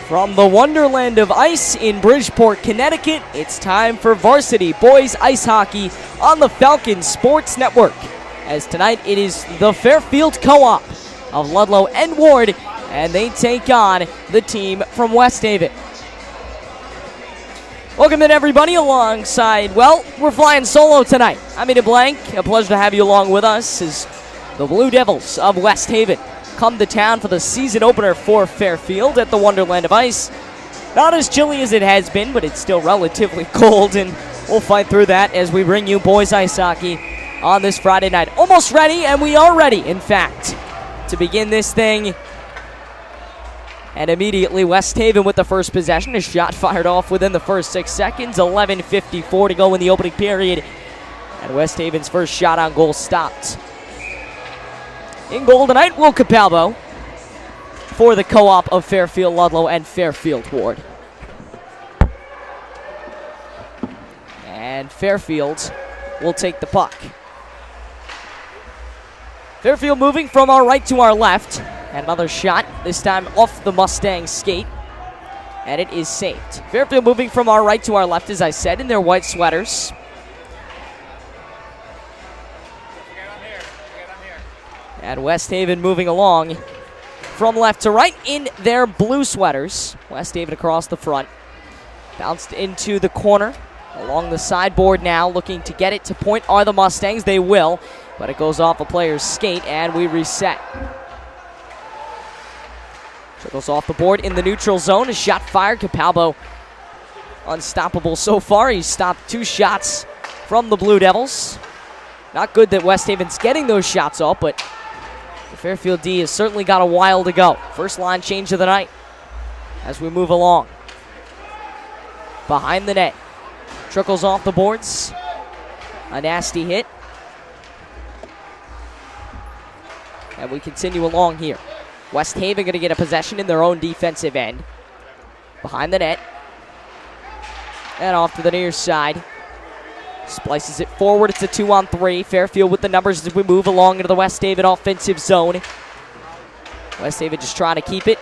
From the Wonderland of Ice in Bridgeport, Connecticut, it's time for varsity boys ice hockey on the Falcon Sports Network. As tonight it is the Fairfield Co-op of Ludlowe and Warde, and they take on the team from West Haven. Welcome in, everybody, alongside, well, we're flying solo tonight. I'm Eden Blank. A pleasure to have you along with us as the Blue Devils of West Haven come to town for the season opener for Fairfield at the Wonderland of Ice. Not as chilly as it has been, but it's still relatively cold, and we'll fight through that as we bring you boys ice hockey on this Friday night. Almost ready, and we are ready, in fact, to begin this thing. And immediately West Haven with the first possession. A shot fired off within the first 6 seconds. 11:54 to go in the opening period. And West Haven's first shot on goal stopped. In goal tonight, Will Capalbo for the co-op of Fairfield, Ludlowe, and Fairfield Warde. And Fairfield will take the puck. Fairfield moving from our right to our left. And another shot, this time off the Mustang skate. And it is saved. Fairfield moving from our right to our left, as I said, in their white sweaters. And West Haven moving along from left to right in their blue sweaters. West Haven across the front. Bounced into the corner. Along the sideboard now, looking to get it to point are the Mustangs. They will, but it goes off a player's skate, and we reset. Trickles off the board in the neutral zone. A shot fired. Capalbo unstoppable so far. He's stopped 2 shots from the Blue Devils. Not good that West Haven's getting those shots off, but the Fairfield D has certainly got a while to go. First line change of the night as we move along. Behind the net. Trickles off the boards. A nasty hit. And we continue along here. West Haven going to get a possession in their own defensive end. Behind the net. And off to the near side. Splices it forward. It's a 2-on-3. Fairfield with the numbers as we move along into the West Haven offensive zone. West Haven just trying to keep it.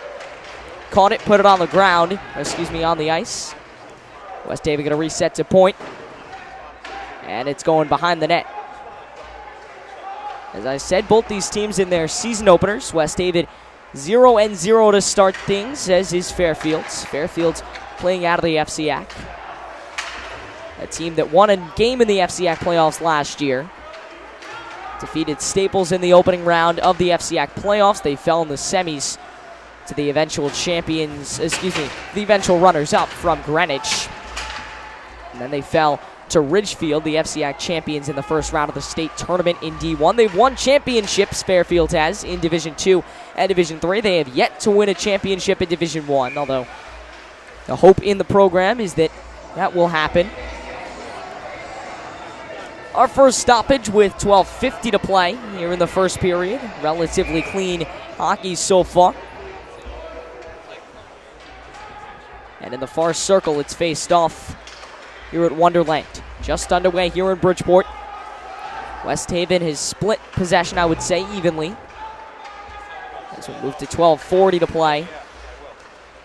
Caught it, put it on the ground. On the ice. West Haven going to reset to point. And it's going behind the net. As I said, both these teams in their season openers. West Haven 0-0 to start things, as is Fairfield's. Fairfield's playing out of the FCAC. A team that won a game in the FCAC playoffs last year. Defeated Staples in the opening round of the FCAC playoffs. They fell in the semis to the eventual champions, the eventual runners-up from Greenwich. And then they fell to Ridgefield, the FCAC champions in the first round of the state tournament in D1. They've won championships, Fairfield has, in Division 2 and Division 3. They have yet to win a championship in Division 1, although the hope in the program is that that will happen. Our first stoppage with 12:50 to play here in the first period. Relatively clean hockey so far. And in the far circle, it's faced off here at Wonderland. Just underway here in Bridgeport. West Haven has split possession, I would say, evenly. As we move to 12:40 to play.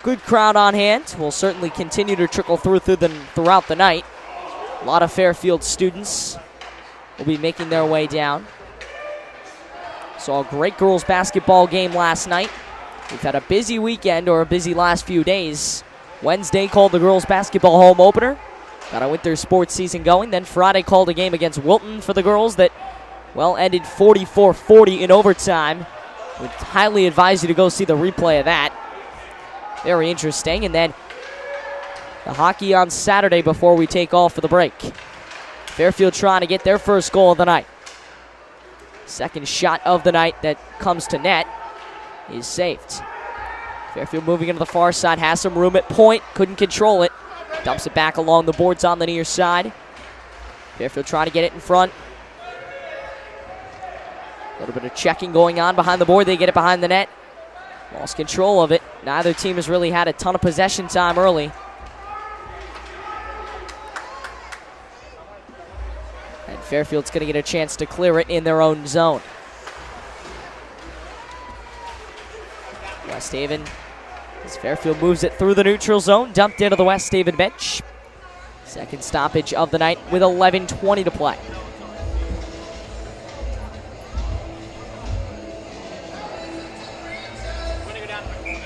Good crowd on hand. Will certainly continue to trickle throughout the night. A lot of Fairfield students will be making their way down. Saw a great girls basketball game last night. We've had a busy weekend, or a busy last few days. Wednesday called the girls basketball home opener. Got a winter sports season going. Then Friday called a game against Wilton for the girls that, well, ended 44-40 in overtime. Would highly advise you to go see the replay of that. Very interesting. And then the hockey on Saturday before we take off for the break. Fairfield trying to get their first goal of the night. Second shot of the night that comes to net is saved. Fairfield moving into the far side, has some room at point, couldn't control it. Dumps it back along the boards on the near side. Fairfield trying to get it in front. A little bit of checking going on behind the board. They get it behind the net. Lost control of it. Neither team has really had a ton of possession time early. And Fairfield's going to get a chance to clear it in their own zone. West Haven As Fairfield moves it through the neutral zone, dumped into the West Haven bench. Second stoppage of the night with 11:20 to play.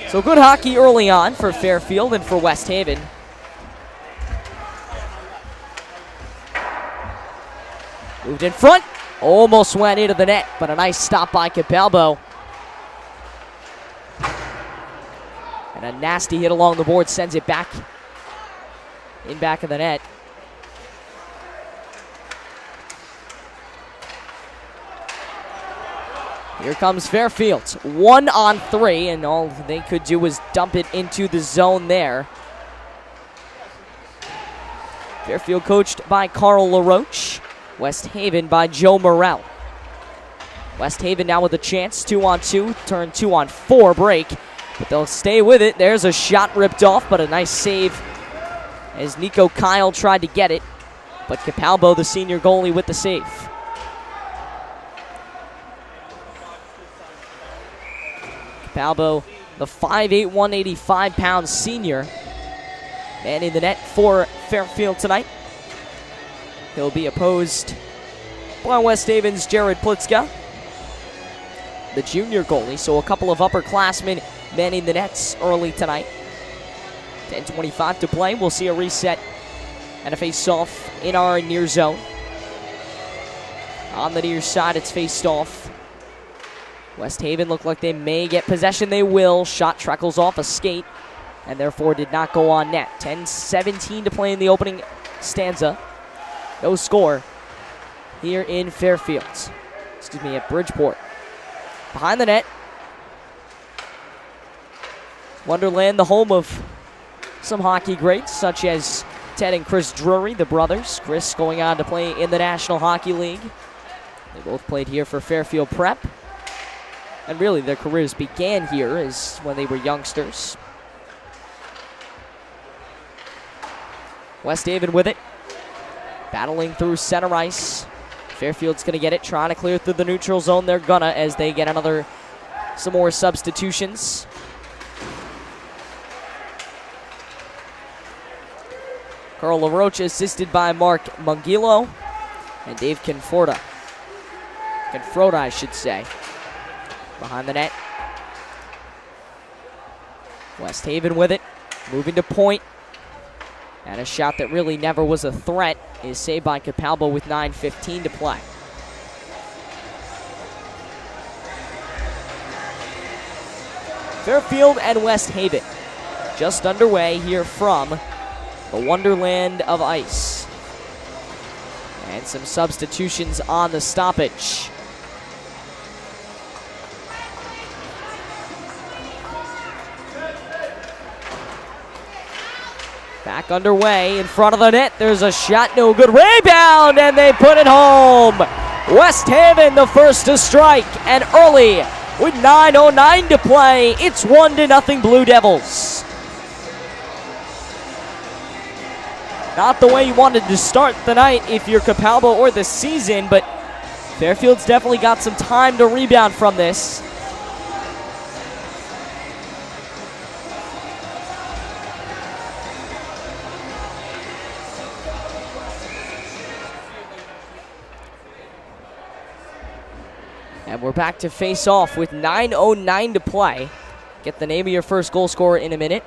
So good hockey early on for Fairfield and for West Haven. Moved in front, almost went into the net, but a nice stop by Capalbo. And a nasty hit along the board sends it back in back of the net. Here comes Fairfield, 1-on-3, and all they could do was dump it into the zone there. Fairfield coached by Carl LaRoche. West Haven by Joe Morrell. West Haven now with a chance, 2-on-2, turn 2-on-4 break, but they'll stay with it. There's a shot ripped off, but a nice save as Nico Kyle tried to get it, but Capalbo, the senior goalie, with the save. Capalbo, the 5'8", 185-pound senior, man in the net for Fairfield tonight. He'll be opposed by West Haven's Jared Plitzka, the junior goalie. So a couple of upperclassmen manning the nets early tonight. 10:25 to play. We'll see a reset and a face-off in our near zone. On the near side, it's faced off. West Haven look like they may get possession. They will. Shot trickles off a skate and therefore did not go on net. 10:17 to play in the opening stanza. No score here in Fairfield. At Bridgeport. Behind the net, Wonderland, the home of some hockey greats such as Ted and Chris Drury, the brothers. Chris going on to play in the National Hockey League. They both played here for Fairfield Prep. And really their careers began here as when they were youngsters. West Haven with it. Battling through center ice. Fairfield's going to get it, trying to clear through the neutral zone. They're gonna as they get some more substitutions. Carl LaRoche assisted by Mark Mungilo and Dave Confroda, I should say. Behind the net. West Haven with it, moving to point. And a shot that really never was a threat is saved by Capalbo with 9:15 to play. Fairfield and West Haven just underway here from the Wonderland of Ice. And some substitutions on the stoppage. Back underway in front of the net. There's a shot, no good. Rebound, and they put it home. West Haven the first to strike, and early with 9:09 to play. It's 1-0 Blue Devils. Not the way you wanted to start the night if you're Capalbo or the season, but Fairfield's definitely got some time to rebound from this. And we're back to face off with 9:09 to play. Get the name of your first goal scorer in a minute.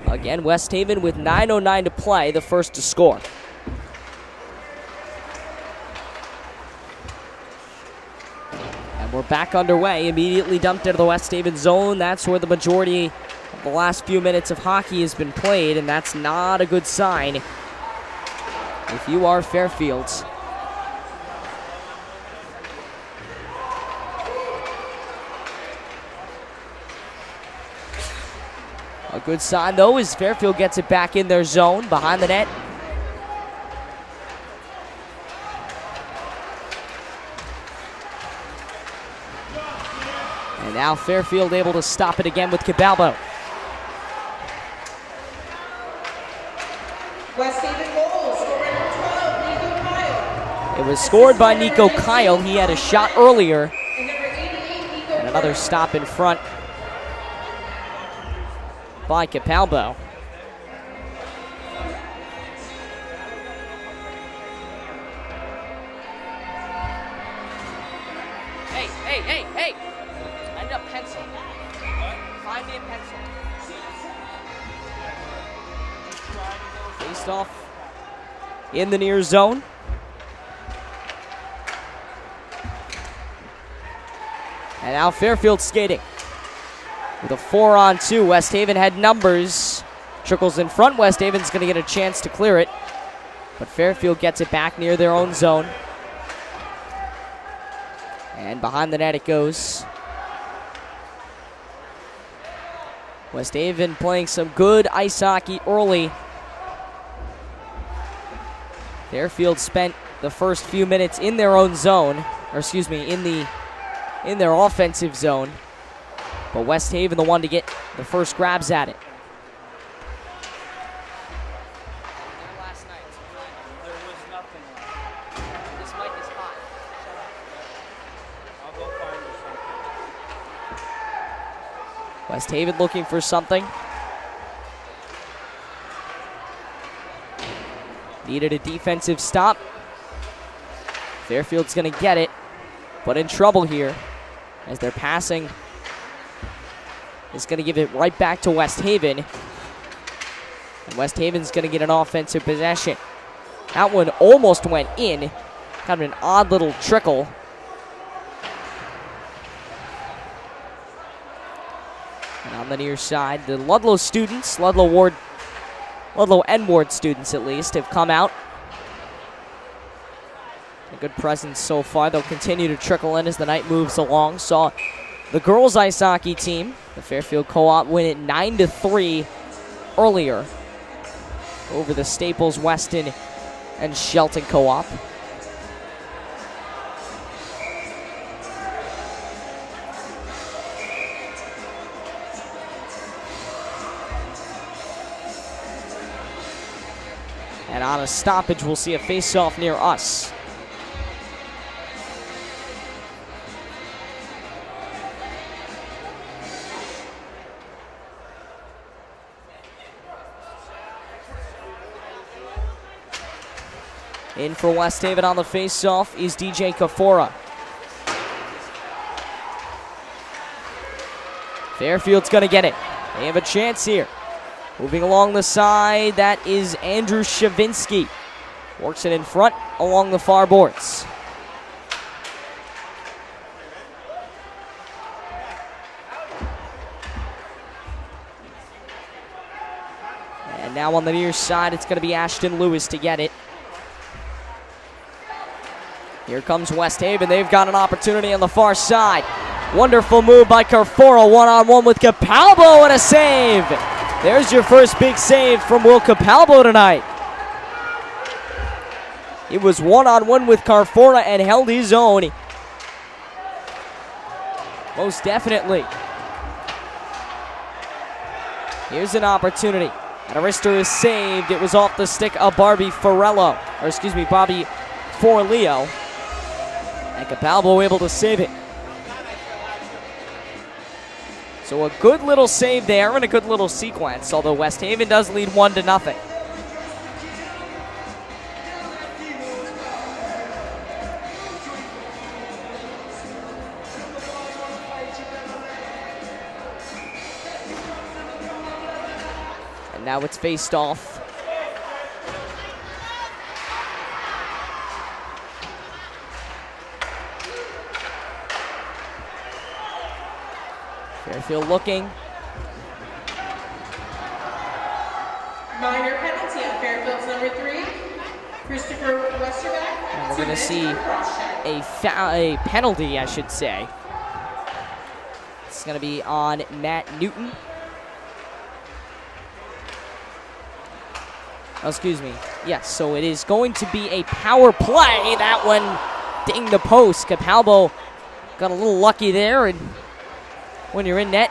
Again, West Haven with 9:09 to play, the first to score. And we're back underway, immediately dumped into the West Haven zone. That's where the majority of the last few minutes of hockey has been played, and that's not a good sign if you are Fairfield. A good sign, though, as Fairfield gets it back in their zone behind the net. And now Fairfield able to stop it again with Capalbo. West Haven goals for number 12, Nico Kyle. It was scored by Nico Kyle. He had a shot earlier. And another stop in front by Capalbo. Hey! I need a pencil. Find me a pencil. Faced off in the near zone. And now Fairfield skating with a 4-on-2. West Haven had numbers. Trickles in front. West Haven's going to get a chance to clear it. But Fairfield gets it back near their own zone. And behind the net it goes. West Haven playing some good ice hockey early. Fairfield spent the first few minutes in their own zone, or excuse me, in their offensive zone. But West Haven the one to get the first grabs at it. West Haven looking for something. Needed a defensive stop. Fairfield's going to get it, but in trouble here as they're passing. Is going to give it right back to West Haven. And West Haven's going to get an offensive possession. That one almost went in. Kind of an odd little trickle. And on the near side, the Ludlowe students, Ludlowe and Warde students at least, have come out. A good presence so far. They'll continue to trickle in as the night moves along. Saw the girls' ice hockey team, the Fairfield Co-op, win it 9-3 earlier over the Staples, Weston, and Shelton Co-op. And on a stoppage, we'll see a face-off near us. In for West Haven on the face-off is DJ Kafora. Fairfield's going to get it. They have a chance here. Moving along the side, that is Andrew Shavinsky. Works it in front along the far boards. And now on the near side, it's going to be Ashton Lewis to get it. Here comes West Haven. They've got an opportunity on the far side. Wonderful move by Carfora. One-on-one with Capalbo and a save. There's your first big save from Will Capalbo tonight. He was one-on-one with Carfora and held his own. Most definitely. Here's an opportunity. And a wrister is saved. It was off the stick of Bobby Forleo. And Capalbo able to save it. So a good little save there and a good little sequence, although West Haven does lead 1-0. And now it's faced off. Fairfield looking. Minor penalty on Fairfield's number 3, Christopher Westerbeck. And we're going to see a penalty, I should say. It's going to be on Matt Newton. Oh, excuse me. Yes, so it is going to be a power play. That one dinged the post. Capalbo got a little lucky there, and when you're in net,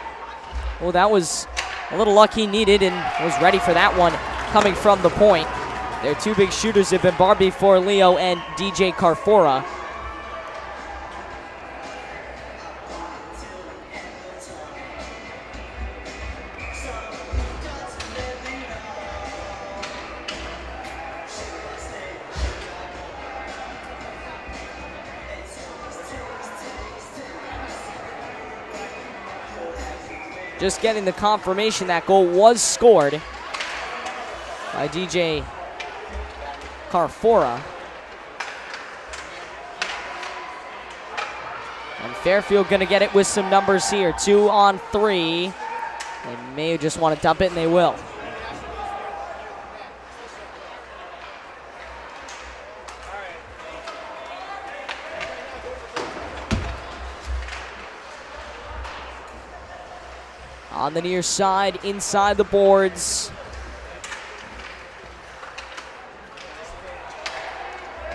well, that was a little luck he needed and was ready for that one coming from the point. Their two big shooters have been Barbie Forleo and DJ Carfora. Just getting the confirmation that goal was scored by DJ Carfora. And Fairfield gonna get it with some numbers here. 2 on 3. They may just want to dump it, and they will. On the near side, inside the boards.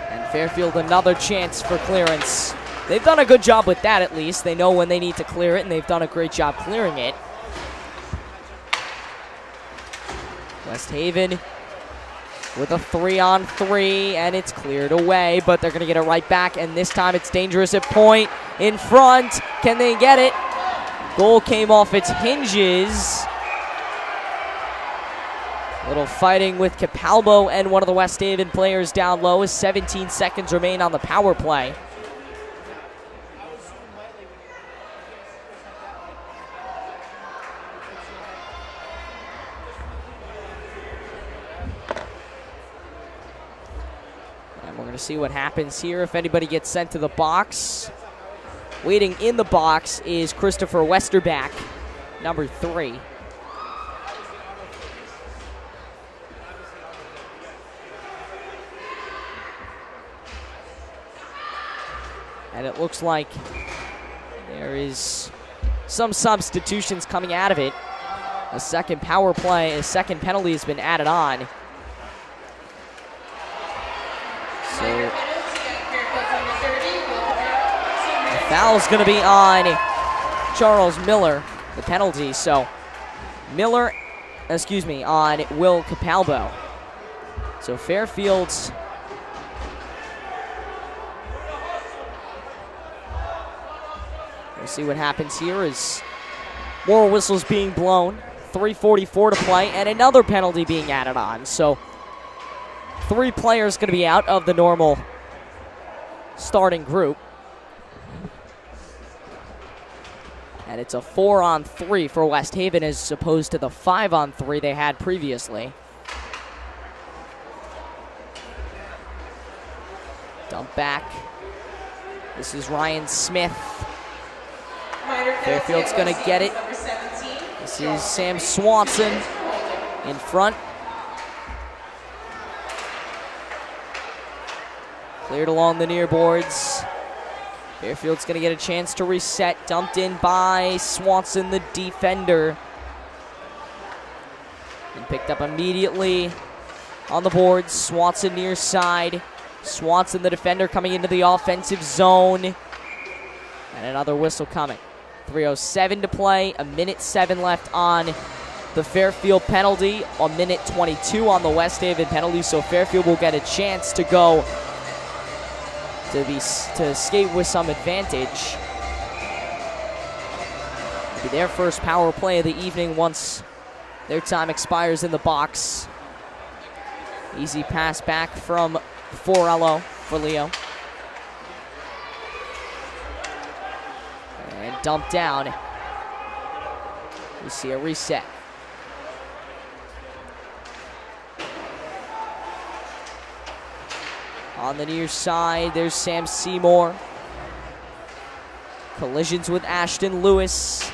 And Fairfield another chance for clearance. They've done a good job with that, at least. They know when they need to clear it, and they've done a great job clearing it. West Haven with a 3 on 3, and it's cleared away, but they're going to get it right back, and this time it's dangerous at point. In front, can they get it? Goal came off its hinges. A little fighting with Capalbo and one of the West Haven players down low as 17 seconds remain on the power play. And we're going to see what happens here if anybody gets sent to the box. Waiting in the box is Christopher Westerback, number 3. And it looks like there is some substitutions coming out of it. A second power play, a second penalty has been added on. So foul's going to be on Charles Miller, the penalty. So on Will Capalbo. So Fairfield's we'll see what happens here as more whistles being blown. 3:44 to play and another penalty being added on. So 3 players going to be out of the normal starting group. And it's a 4 on 3 for West Haven as opposed to the 5 on 3 they had previously. Dump back. This is Ryan Smith. Fairfield's going to get it. This is Sam Swanson in front. Cleared along the near boards. Fairfield's going to get a chance to reset. Dumped in by Swanson, the defender. And picked up immediately on the boards. Swanson near side. Swanson, the defender, coming into the offensive zone. And another whistle coming. 3:07 to play. 1:07 left on the Fairfield penalty. 1:22 on the West Haven penalty. So Fairfield will get a chance to go to escape with some advantage. It'll be their first power play of the evening once their time expires in the box. Easy pass back from Forleo. And dumped down. We see a reset. On the near side, there's Sam Seymour. Collisions with Ashton Lewis.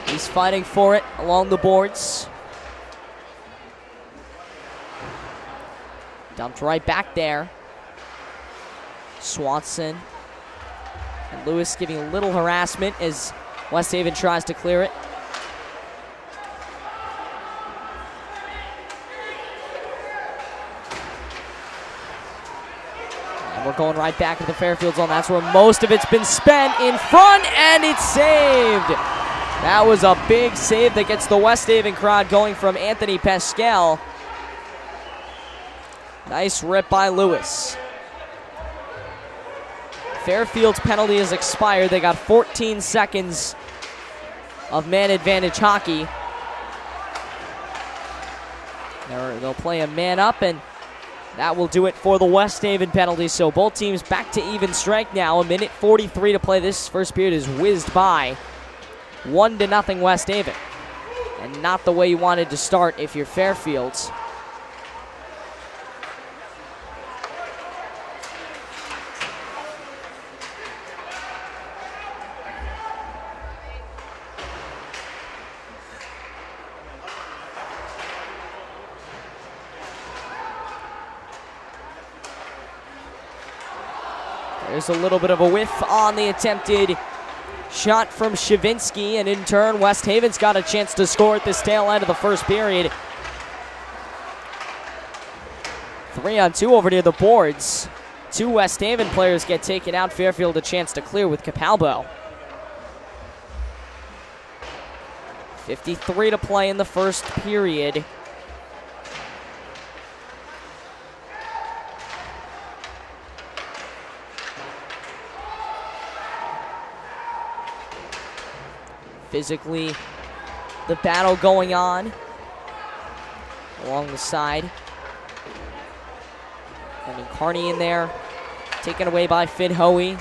He's fighting for it along the boards. Dumped right back there. Swanson and Lewis giving a little harassment as West Haven tries to clear it. We're going right back to the Fairfield zone. That's where most of it's been spent. In front, and it's saved. That was a big save that gets the West Haven crowd going from Anthony Pascal. Nice rip by Lewis. Fairfield's penalty has expired. They got 14 seconds of man advantage hockey. They'll play a man up, and that will do it for the West Haven penalty. So both teams back to even strength now. 1:43 to play. This first period is whizzed by. 1-0 West Haven. And not the way you wanted to start if you're Fairfields. There's a little bit of a whiff on the attempted shot from Shavinsky, and in turn, West Haven's got a chance to score at this tail end of the first period. 3-on-2 over near the boards. 2 West Haven players get taken out. Fairfield a chance to clear with Capalbo. 53 to play in the first period. Physically, the battle going on along the side. Brendan Carney in there, taken away by Finn Hoey.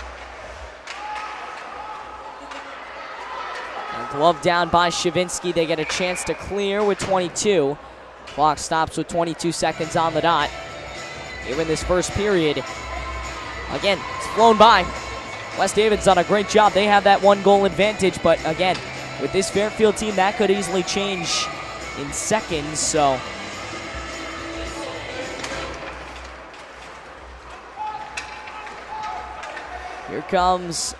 And glove down by Shavinsky. They get a chance to clear with 22. Clock stops with 22 seconds on the dot. Here in this first period. Again, it's flown by. West Haven's done a great job. They have that 1-goal advantage, but again, with this Fairfield team, that could easily change in seconds, so. Here comes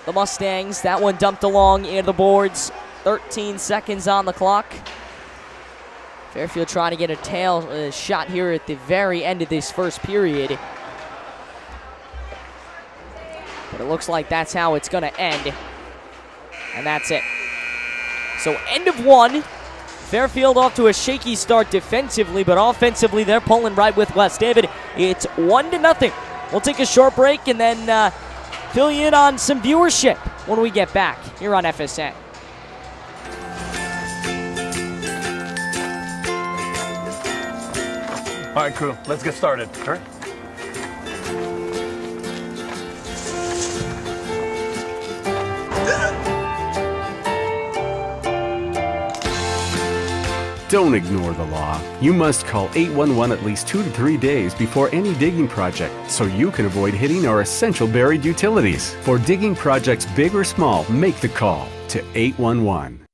the Mustangs. That one dumped along near the boards. 13 seconds on the clock. Fairfield trying to get a tail shot here at the very end of this first period. But it looks like that's how it's going to end. And that's it. So end of one. Fairfield off to a shaky start defensively, but offensively they're pulling right with West Haven. It's 1-0. We'll take a short break and then fill you in on some viewership when we get back here on FSN. All right, crew, let's get started. Sure. Don't ignore the law. You must call 811 at least 2 to 3 days before any digging project so you can avoid hitting our essential buried utilities. For digging projects big or small, make the call to 811.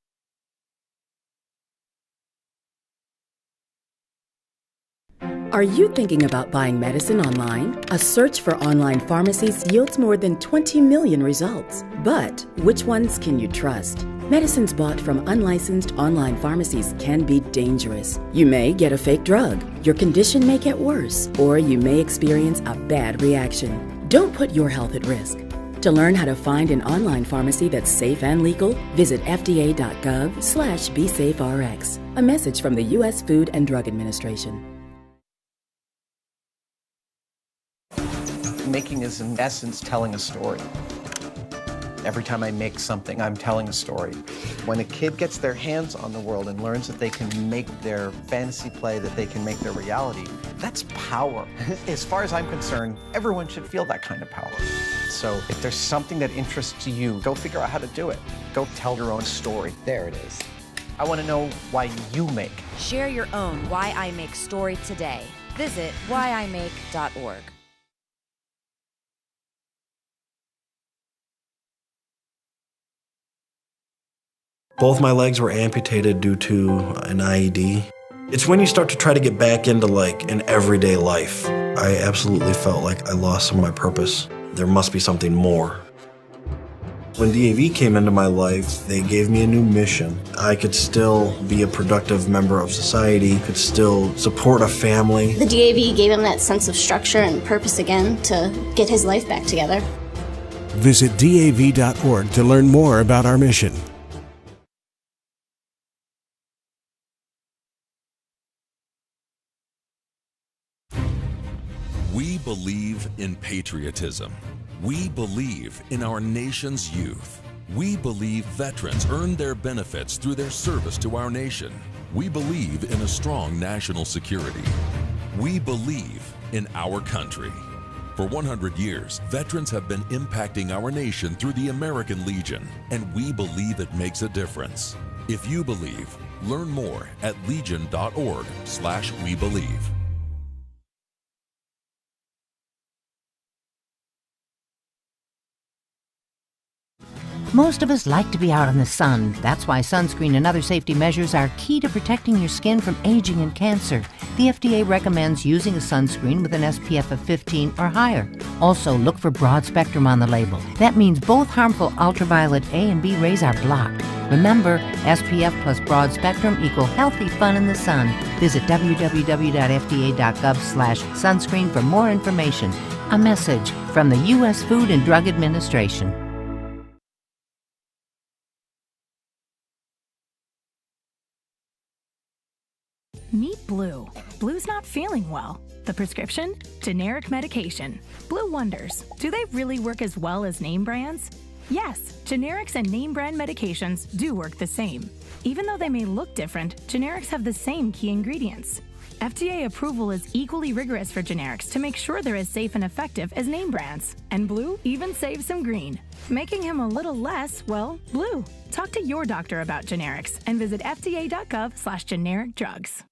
Are you thinking about buying medicine online? A search for online pharmacies yields more than 20 million results. But which ones can you trust? Medicines bought from unlicensed online pharmacies can be dangerous. You may get a fake drug, your condition may get worse, or you may experience a bad reaction. Don't put your health at risk. To learn how to find an online pharmacy that's safe and legal, visit fda.gov/BeSafeRx. A message from the U.S. Food and Drug Administration. Making is, in essence, telling a story. Every time I make something, I'm telling a story. When a kid gets their hands on the world and learns that they can make their fantasy play, that they can make their reality, that's power. As far as I'm concerned, everyone should feel that kind of power. So if there's something that interests you, go figure out how to do it. Go tell your own story. There it is. I want to know why you make. Share your own Why I Make story today. Visit whyimake.org. Both my legs were amputated due to an IED. It's when you start to try to get back into like an everyday life. I absolutely felt like I lost some of my purpose. There must be something more. When DAV came into my life, they gave me a new mission. I could still be a productive member of society, could still support a family. The DAV gave him that sense of structure and purpose again to get his life back together. Visit DAV.org to learn more about our mission. We believe in patriotism. We believe in our nation's youth. We believe veterans earn their benefits through their service to our nation. We believe in a strong national security. We believe in our country. For 100 years, veterans have been impacting our nation through the American Legion, and we believe it makes a difference. If you believe, learn more at legion.org/webelieve. Most of us like to be out in the sun. That's why sunscreen and other safety measures are key to protecting your skin from aging and cancer. The FDA recommends using a sunscreen with an SPF of 15 or higher. Also, look for broad spectrum on the label. That means both harmful ultraviolet A and B rays are blocked. Remember, SPF plus broad spectrum equal healthy fun in the sun. Visit www.fda.gov/sunscreen for more information. A message from the U.S. Food and Drug Administration. Meet Blue. Blue's not feeling well. The prescription? Generic medication. Blue wonders, do they really work as well as name brands? Yes, generics and name brand medications do work the same. Even though they may look different, generics have the same key ingredients. FDA approval is equally rigorous for generics to make sure they're as safe and effective as name brands. And Blue even saves some green, making him a little less, well, blue. Talk to your doctor about generics and visit fda.gov/generic drugs.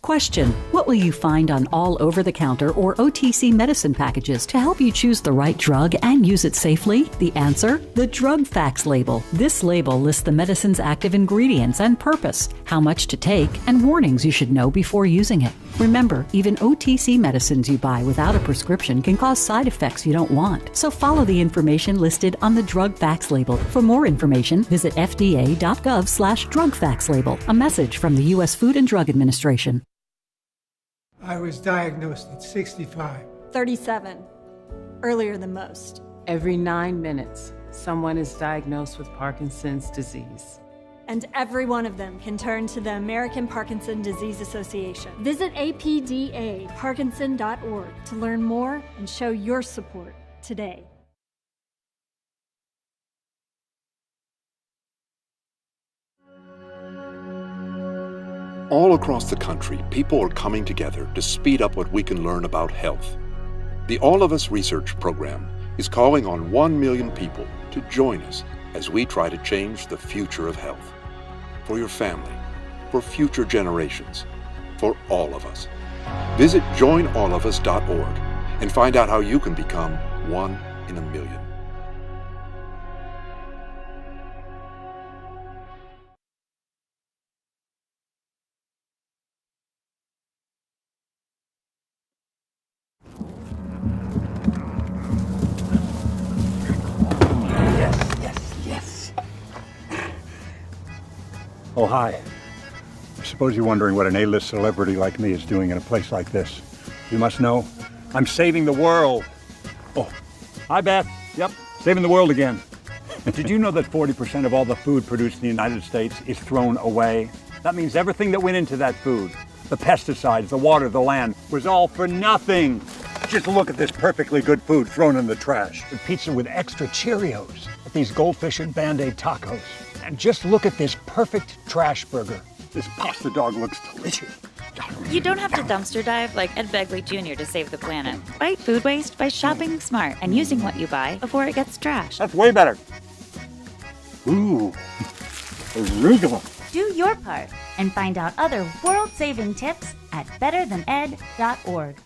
Question: what will you find on all over-the-counter or OTC medicine packages to help you choose the right drug and use it safely? The answer: the drug facts label. This label lists the medicine's active ingredients and purpose, how much to take, and warnings you should know before using it. Remember, even OTC medicines you buy without a prescription can cause side effects you don't want. So follow the information listed on the drug facts label. For more information, visit fda.gov/drug facts label. A message from the U.S. Food and Drug Administration. I was diagnosed at 65. 37. Earlier than most. Every 9 minutes, someone is diagnosed with Parkinson's disease. And every one of them can turn to the American Parkinson Disease Association. Visit apdaparkinson.org to learn more and show your support today. All across the country, people are coming together to speed up what we can learn about health. The All of Us Research Program is calling on 1 million people to join us as we try to change the future of health. For your family, for future generations, for all of us. Visit joinallofus.org and find out how you can become 1 in a million. Oh, hi. I suppose you're wondering what an A-list celebrity like me is doing in a place like this. You must know, I'm saving the world. Oh, hi, Beth. Yep, saving the world again. Did you know that 40% of all the food produced in the United States is thrown away? That means everything that went into that food, the pesticides, the water, the land, was all for nothing. Just look at this perfectly good food thrown in the trash. The pizza with extra Cheerios, at these goldfish and Band-Aid tacos. And just look at this perfect trash burger. This pasta dog looks delicious. You don't have to dumpster dive like Ed Begley Jr. to save the planet. Fight food waste by shopping smart and using what you buy before it gets trashed. That's way better. Ooh, arugula. Do your part and find out other world-saving tips at betterthaned.org.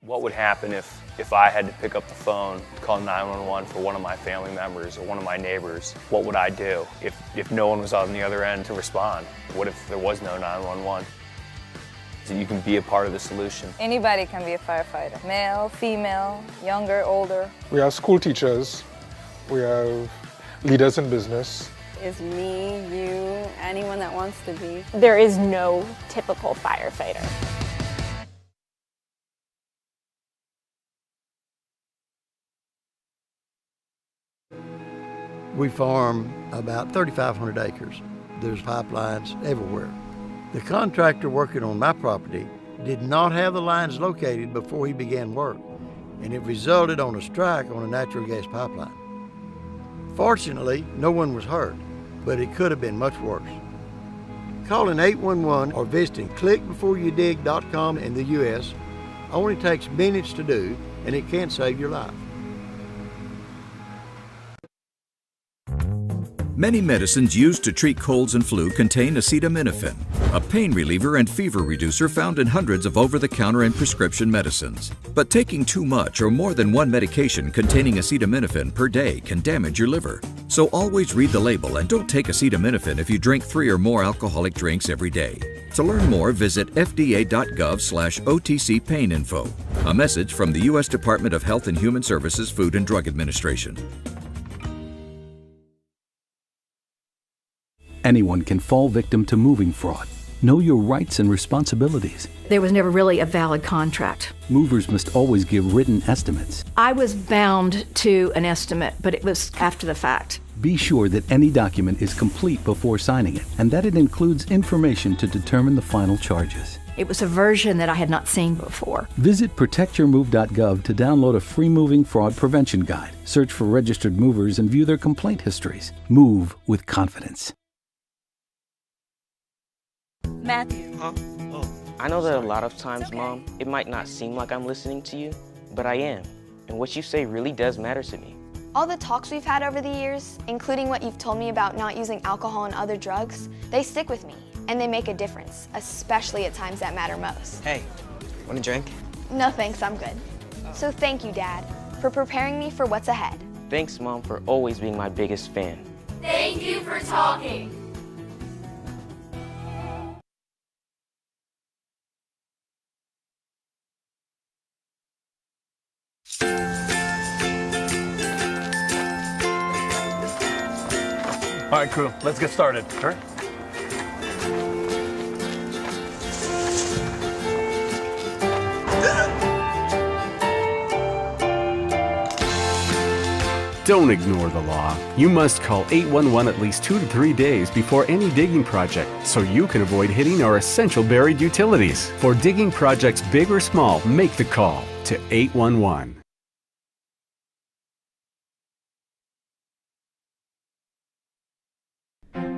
What would happen if I had to pick up the phone, call 911 for one of my family members or one of my neighbors? What would I do if no one was on the other end to respond? What if there was no 911? So you can be a part of the solution. Anybody can be a firefighter. Male, female, younger, older. We have school teachers. We have leaders in business. Is me, you, anyone that wants to be. There is no typical firefighter. We farm about 3,500 acres. There's pipelines everywhere. The contractor working on my property did not have the lines located before he began work, and it resulted on a strike on a natural gas pipeline. Fortunately, no one was hurt, but it could have been much worse. Calling 811 or visiting clickbeforeyoudig.com in the U.S. only takes minutes to do, and it can save your life. Many medicines used to treat colds and flu contain acetaminophen, a pain reliever and fever reducer found in hundreds of over-the-counter and prescription medicines. But taking too much or more than one medication containing acetaminophen per day can damage your liver. So always read the label and don't take acetaminophen if you drink 3 or more alcoholic drinks every day. To learn more, visit fda.gov/OTC pain info. A message from the U.S. Department of Health and Human Services Food and Drug Administration. Anyone can fall victim to moving fraud. Know your rights and responsibilities. There was never really a valid contract. Movers must always give written estimates. I was bound to an estimate, but it was after the fact. Be sure that any document is complete before signing it, and that it includes information to determine the final charges. It was a version that I had not seen before. Visit protectyourmove.gov to download a free moving fraud prevention guide. Search for registered movers and view their complaint histories. Move with confidence. Matthew. I know that a lot of times, Mom, it might not seem like I'm listening to you, but I am. And what you say really does matter to me. All the talks we've had over the years, including what you've told me about not using alcohol and other drugs, they stick with me, and they make a difference, especially at times that matter most. Hey, want a drink? No thanks, I'm good. So thank you, Dad, for preparing me for what's ahead. Thanks, Mom, for always being my biggest fan. Thank you for talking. All right, crew, let's get started. Sure. Don't ignore the law. You must call 811 at least 2 to 3 days before any digging project so you can avoid hitting our essential buried utilities. For digging projects big or small, make the call to 811.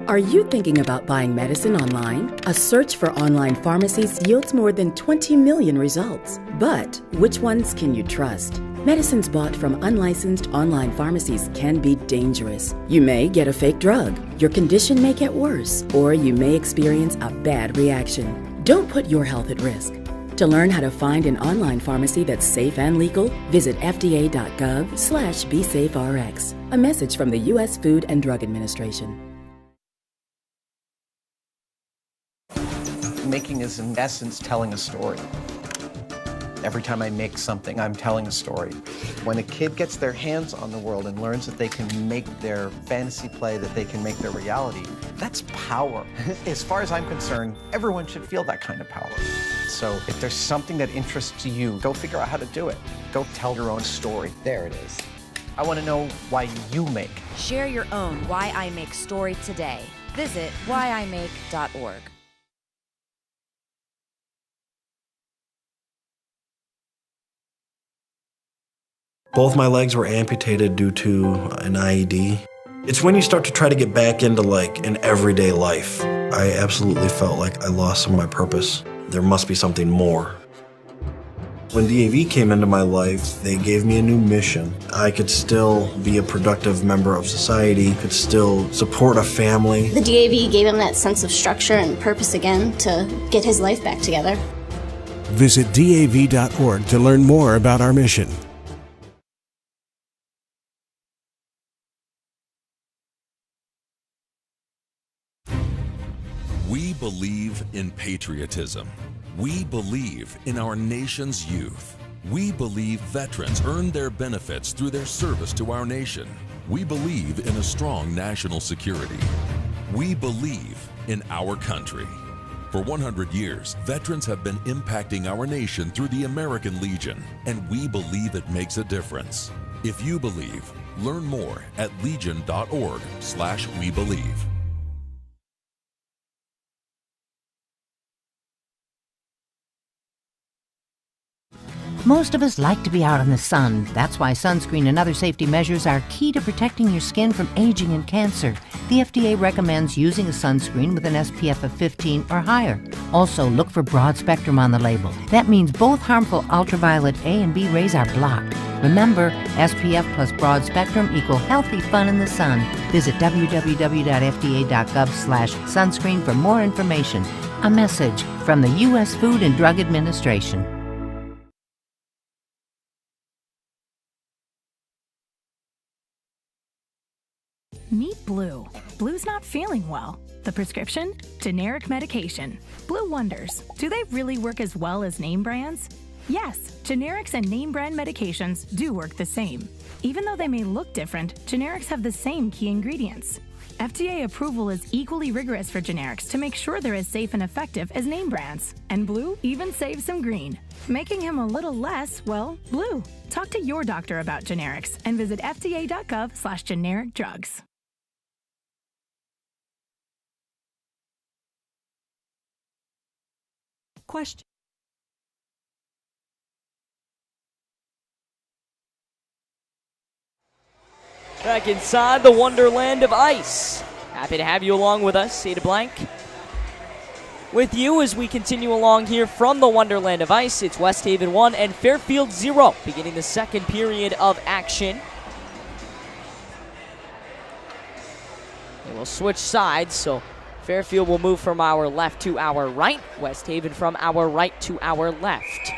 Are you thinking about buying medicine online? A search for online pharmacies yields more than 20 million results. But which ones can you trust? Medicines bought from unlicensed online pharmacies can be dangerous. You may get a fake drug, your condition may get worse, or you may experience a bad reaction. Don't put your health at risk. To learn how to find an online pharmacy that's safe and legal, visit fda.gov/BeSafeRx. A message from the U.S. Food and Drug Administration. Making is, in essence, telling a story. Every time I make something, I'm telling a story. When a kid gets their hands on the world and learns that they can make their fantasy play, that they can make their reality, that's power. As far as I'm concerned, everyone should feel that kind of power. So if there's something that interests you, go figure out how to do it. Go tell your own story. There it is. I want to know why you make. Share your own Why I Make story today. Visit whyimake.org. Both my legs were amputated due to an IED. It's when you start to try to get back into like an everyday life. I absolutely felt like I lost some of my purpose. There must be something more. When DAV came into my life, they gave me a new mission. I could still be a productive member of society, could still support a family. The DAV gave him that sense of structure and purpose again to get his life back together. Visit DAV.org to learn more about our mission. We believe in patriotism. We believe in our nation's youth. We believe veterans earn their benefits through their service to our nation. We believe in a strong national security. We believe in our country. For 100 years, veterans have been impacting our nation through the American Legion, and we believe it makes a difference. If you believe, learn more at legion.org/webelieve. Most of us like to be out in the sun. That's why sunscreen and other safety measures are key to protecting your skin from aging and cancer. The FDA recommends using a sunscreen with an SPF of 15 or higher. Also, look for broad spectrum on the label. That means both harmful ultraviolet A and B rays are blocked. Remember, SPF plus broad spectrum equal healthy fun in the sun. Visit www.fda.gov/sunscreen for more information. A message from the U.S. Food and Drug Administration. Meet Blue. Blue's not feeling well. The prescription? Generic medication. Blue wonders, do they really work as well as name brands? Yes, generics and name brand medications do work the same. Even though they may look different, generics have the same key ingredients. FDA approval is equally rigorous for generics to make sure they're as safe and effective as name brands. And Blue even saves some green, making him a little less, well, blue. Talk to your doctor about generics and visit fda.gov/generic drugs. Question. Back inside the Wonderland of Ice. Happy to have you along with us, Ada Blank. With you as we continue along here from the Wonderland of Ice. It's West Haven 1 and Fairfield 0, beginning the second period of action. And we'll switch sides, so Fairfield will move from our left to our right. West Haven from our right to our left.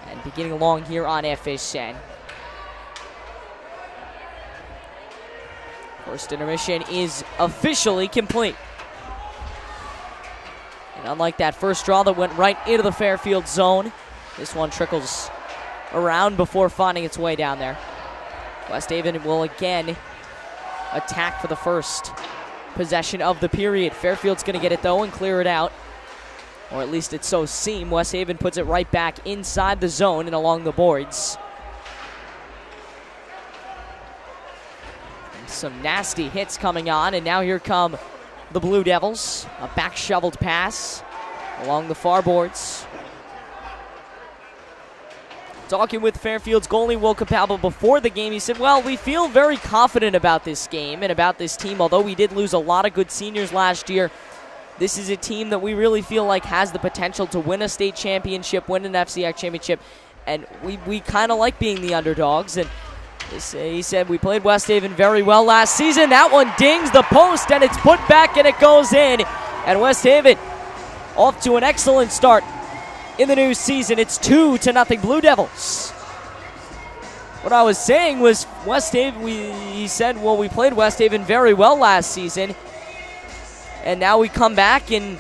And beginning along here on FSN. First intermission is officially complete. And unlike that first draw that went right into the Fairfield zone, this one trickles around before finding its way down there. West Haven will again attack for the first possession of the period. Fairfield's going to get it, though, and clear it out. Or at least it so seems. West Haven puts it right back inside the zone and along the boards. And some nasty hits coming on, and now here come the Blue Devils. A back shoveled pass along the far boards. Talking with Fairfield's goalie, Will Capalbo, before the game, he said, well, we feel very confident about this game and about this team. Although we did lose a lot of good seniors last year, this is a team that we really feel like has the potential to win a state championship, win an FCX championship, and we kind of like being the underdogs. And he said, we played West Haven very well last season. That one dings the post, and it's put back, and it goes in. And West Haven off to an excellent start in the new season. It's 2-0 Blue Devils. What I was saying was West Haven, he said, well, we played West Haven very well last season, and now we come back and,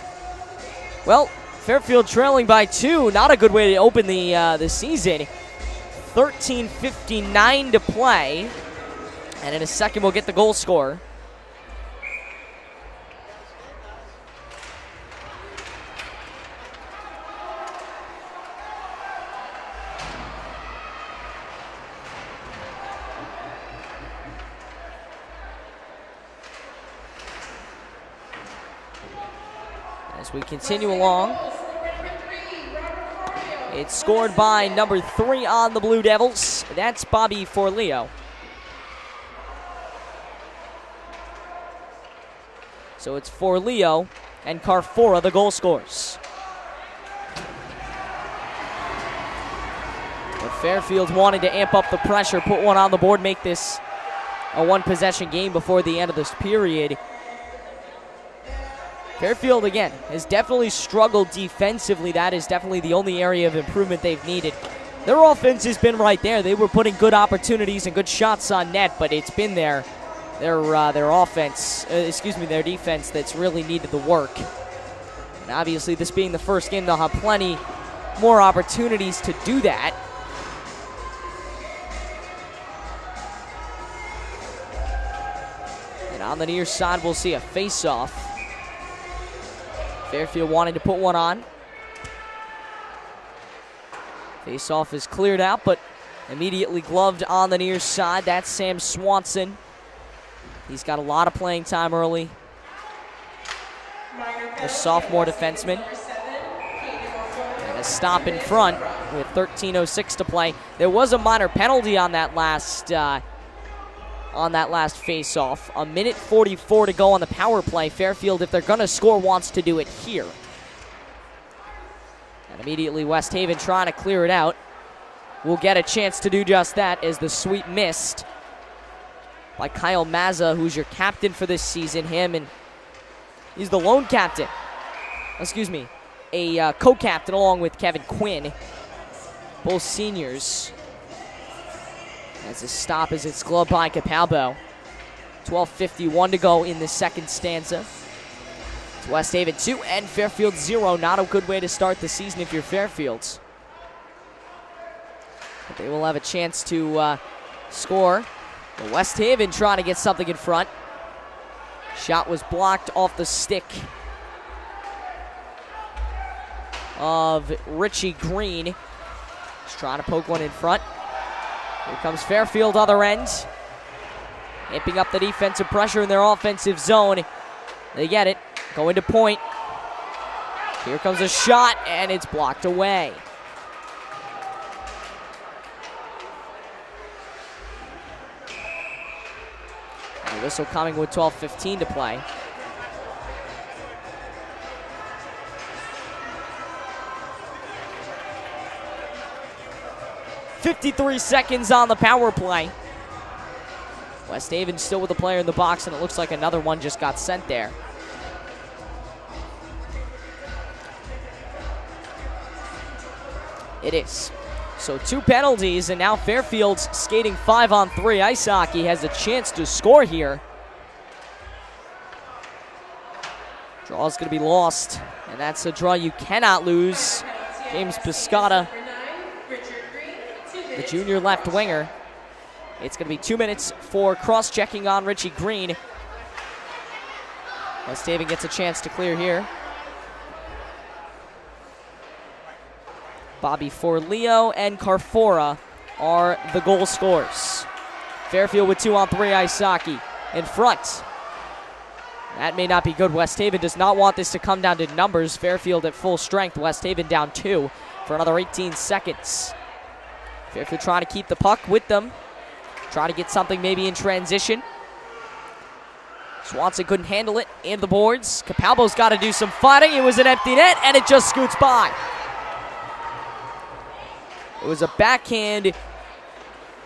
well, Fairfield trailing by 2. Not a good way to open the season. 13:59 to play, and in a second we'll get the goal scorer. As we continue along, it's scored by number 3 on the Blue Devils. That's Bobby Forleo. So it's Forleo and Carfora, the goal scorers. But Fairfield wanted to amp up the pressure, put one on the board, make this a one-possession game before the end of this period. Fairfield, again, has definitely struggled defensively. That is definitely the only area of improvement they've needed. Their offense has been right there. They were putting good opportunities and good shots on net, but it's been their defense that's really needed the work. And obviously, this being the first game, they'll have plenty more opportunities to do that. And on the near side, we'll see a face-off. Fairfield wanting to put one on. Face-off is cleared out, but Immediately gloved on the near side. That's Sam Swanson. He's got a lot of playing time early. The sophomore defenseman. And a stop in front with 13:06 to play. There was a minor penalty on that last face-off. 1:44 to go on the power play. Fairfield, if they're going to score, wants to do it here. And immediately West Haven trying to clear it out. Will get a chance to do just that as the sweep missed by Kyle Mazza, who's your captain for this season. He's the lone captain. Excuse me, a co-captain along with Kevin Quinn, both seniors. As a stop as it's gloved by Capalbo. 12:51 to go in the second stanza. It's West Haven 2 and Fairfield 0. Not a good way to start the season if you're Fairfields. But they will have a chance to score. But West Haven trying to get something in front. Shot was blocked off the stick of Richie Green. He's trying to poke one in front. Here comes Fairfield, other end. Amping up the defensive pressure in their offensive zone. They get it, going to point. Here comes a shot, and it's blocked away. And the whistle coming with 12:15 to play. .53 seconds on the power play. West Haven still with a player in the box, and it looks like another one just got sent there. It is. So 2 penalties, and now Fairfield's skating 5-on-3 ice hockey has a chance to score here. Draw is going to be lost, and that's a draw you cannot lose. James Piscata, the junior left winger. It's going to be 2 minutes for cross-checking on Richie Green. West Haven gets a chance to clear here. Bobby Forleo and Carfora are the goal scorers. Fairfield with 2-on-3 ice hockey in front. That may not be good. West Haven does not want this to come down to numbers. Fairfield at full strength. West Haven down 2 for another 18 seconds. Fairfield trying to keep the puck with them. Trying to get something maybe in transition. Swanson couldn't handle it. In the boards. Capalbo's got to do some fighting. It was an empty net, and it just scoots by. It was a backhand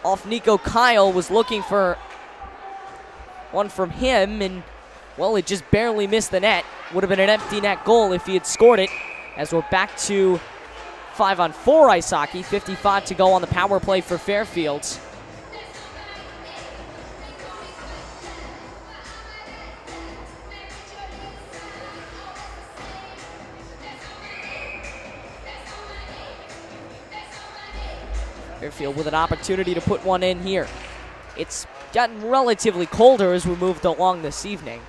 off Nico Kyle. Was looking for one from him, and, well, it just barely missed the net. Would have been an empty net goal if he had scored it, as we're back to 5-on-4 ice hockey. 55 to go on the power play for Fairfield. Fairfield with an opportunity to put one in here. It's gotten relatively colder as we moved along this evening.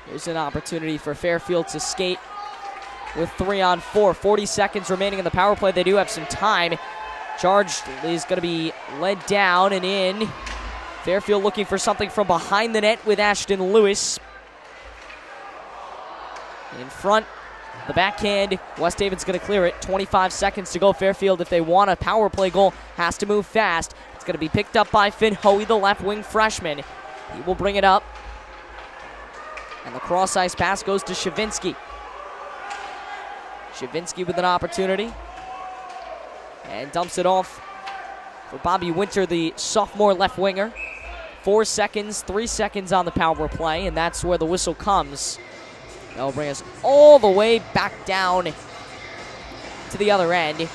Here's an opportunity for Fairfield to skate with 3-on-4. 40 seconds remaining in the power play. They do have some time. Charge is going to be led down and in. Fairfield looking for something from behind the net with Ashton Lewis. In front, the backhand. West Haven's going to clear it. 25 seconds to go. Fairfield, if they want a power play goal, has to move fast. It's going to be picked up by Finn Hoey, the left wing freshman. He will bring it up. And the cross-ice pass goes to Shavinsky. Shavinsky with an opportunity. And dumps it off for Bobby Winter, the sophomore left winger. 4 seconds, 3 seconds on the power play, and that's where the whistle comes. That'll bring us all the way back down to the other end.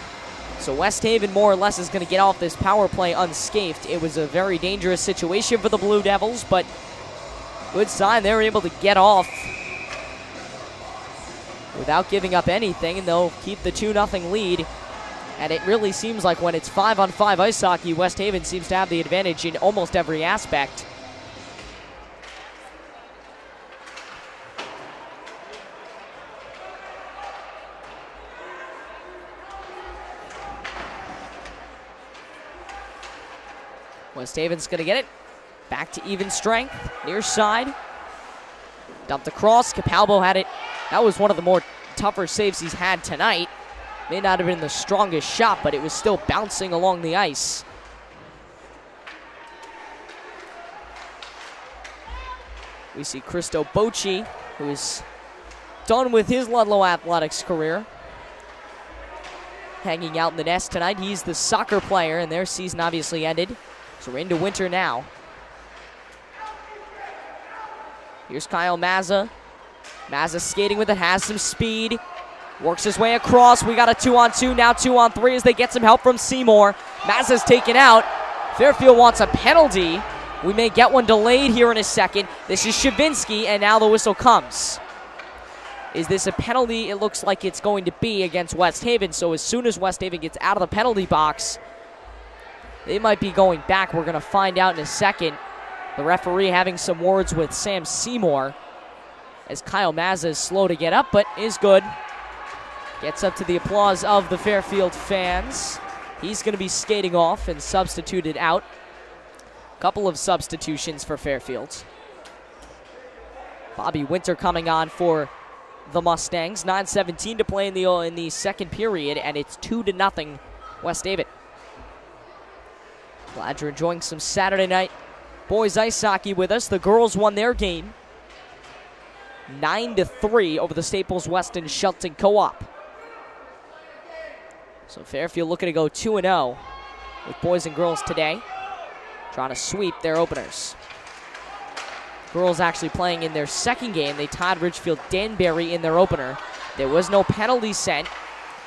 So West Haven more or less is going to get off this power play unscathed. It was a very dangerous situation for the Blue Devils, but good sign they were able to get off without giving up anything, and they'll keep the 2-0 lead. And it really seems like when it's 5-on-5 ice hockey, West Haven seems to have the advantage in almost every aspect. West Haven's going to get it. Back to even strength, near side. Dumped across, Capalbo had it. That was one of the more tougher saves he's had tonight. May not have been the strongest shot, but it was still bouncing along the ice. We see Cristo Bocci, who is done with his Ludlowe athletics career, hanging out in the nest tonight. He's the soccer player, and their season obviously ended. So we're into winter now. Here's Kyle Mazza. Mazza skating with it, has some speed. Works his way across. We got a 2-on-2, now 2-on-3 as they get some help from Seymour. Mazza's taken out. Fairfield wants a penalty. We may get one delayed here in a second. This is Shavinsky, and now the whistle comes. Is this a penalty? It looks like it's going to be against West Haven, so as soon as West Haven gets out of the penalty box, they might be going back. We're going to find out in a second. The referee having some words with Sam Seymour as Kyle Mazza is slow to get up, but is good. Gets up to the applause of the Fairfield fans. He's going to be skating off and substituted out. Couple of substitutions for Fairfield. Bobby Winter coming on for the Mustangs. 9:17 to play in the second period, and it's 2-0 West Haven. Glad you're enjoying some Saturday night boys ice hockey with us. The girls won their game 9-3 over the Staples Weston Shelton Co-op. So Fairfield looking to go 2-0 with boys and girls today, trying to sweep their openers. Girls actually playing in their second game. They tied Ridgefield Danbury in their opener. There was no penalty sent,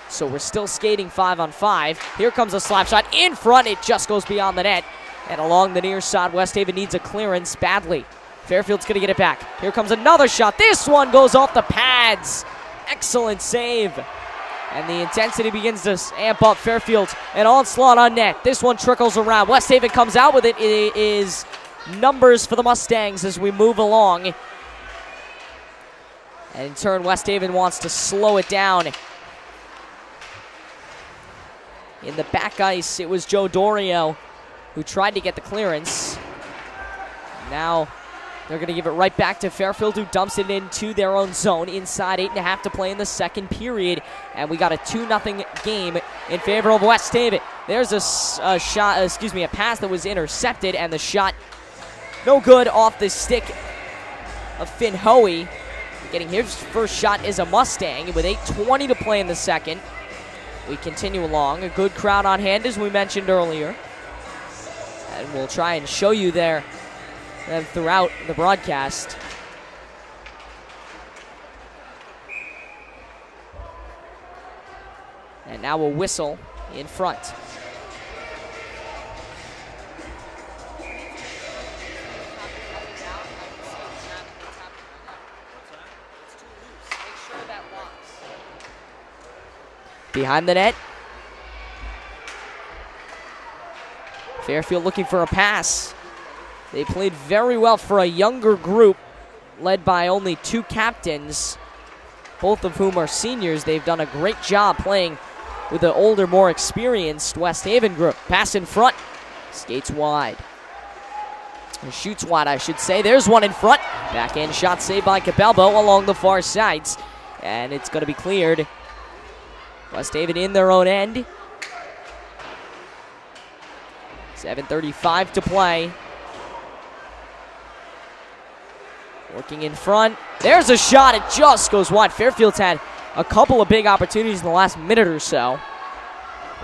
so we're still skating 5-on-5. Here comes a slap shot in front. It just goes beyond the net. And along the near side, West Haven needs a clearance badly. Fairfield's going to get it back. Here comes another shot. This one goes off the pads. Excellent save. And the intensity begins to amp up. Fairfield, an onslaught on net. This one trickles around. West Haven comes out with it. It is numbers for the Mustangs as we move along. And in turn, West Haven wants to slow it down. In the back ice, it was Joe Dorio who tried to get the clearance. Now they're going to give it right back to Fairfield, who dumps it into their own zone. Inside 8.5 to play in the second period. And we got a 2-0 game in favor of West Haven. There's a pass that was intercepted, and the shot no good off the stick of Finn Hoey. Getting his first shot is a Mustang with 8:20 to play in the second. We continue along. A good crowd on hand, as we mentioned earlier. And we'll try and show you them throughout the broadcast. And now a whistle in front. Behind the net. Fairfield looking for a pass. They played very well for a younger group led by only two captains, both of whom are seniors. They've done a great job playing with the older, more experienced West Haven group. Pass in front, skates wide. Or shoots wide, I should say. There's one in front. Backhand shot saved by Capalbo along the far sides. And it's going to be cleared. West Haven in their own end. 7:35 to play. Working in front. There's a shot. It just goes wide. Fairfield's had a couple of big opportunities in the last minute or so.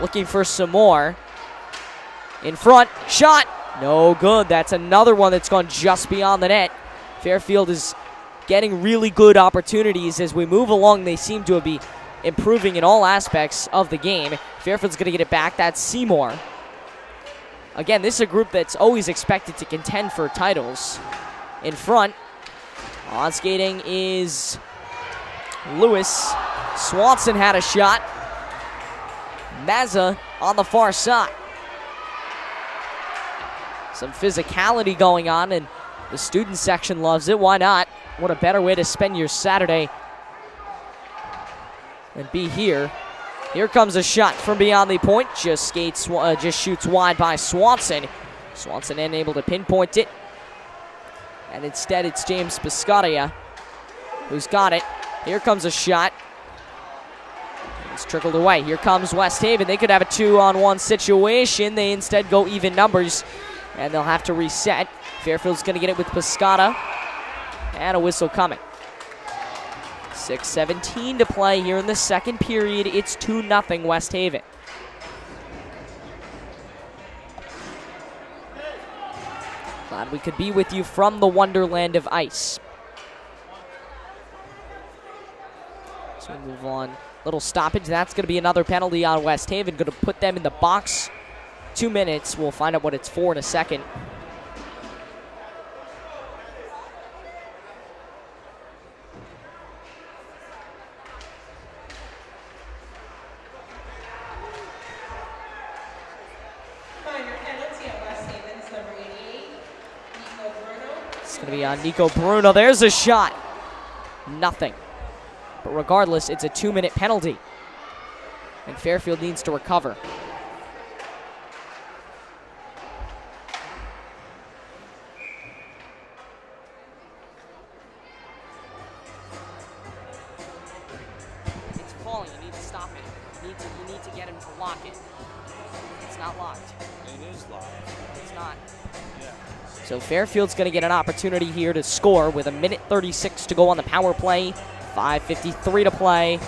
Looking for some more. In front. Shot. No good. That's another one that's gone just beyond the net. Fairfield is getting really good opportunities as we move along. They seem to be improving in all aspects of the game. Fairfield's going to get it back. That's Seymour. Again, this is a group that's always expected to contend for titles. In front, on skating is Lewis. Swanson had a shot. Mazza on the far side. Some physicality going on, and the student section loves it. Why not? What a better way to spend your Saturday than be here. Here comes a shot from beyond the point. Just shoots wide by Swanson. Swanson unable to pinpoint it. And instead it's James Piscottia who's got it. Here comes a shot. It's trickled away. Here comes West Haven. They could have a 2-on-1 situation. They instead go even numbers, and they'll have to reset. Fairfield's going to get it with Piscottia. And a whistle coming. 6:17 to play here in the second period. It's 2-0 West Haven. Glad we could be with you from the Wonderland of Ice. So we move on. Little stoppage. That's going to be another penalty on West Haven. Going to put them in the box. 2 minutes. We'll find out what it's for in a second. It's going to be on Nico Bruno. There's a shot. Nothing. But regardless, it's a 2-minute penalty. And Fairfield needs to recover. It's falling. You need to stop it. You need to get him to lock it. It's not locked. It is locked. It's not. Yeah. So Fairfield's going to get an opportunity here to score with 1:36 to go on the power play. 5:53 to play.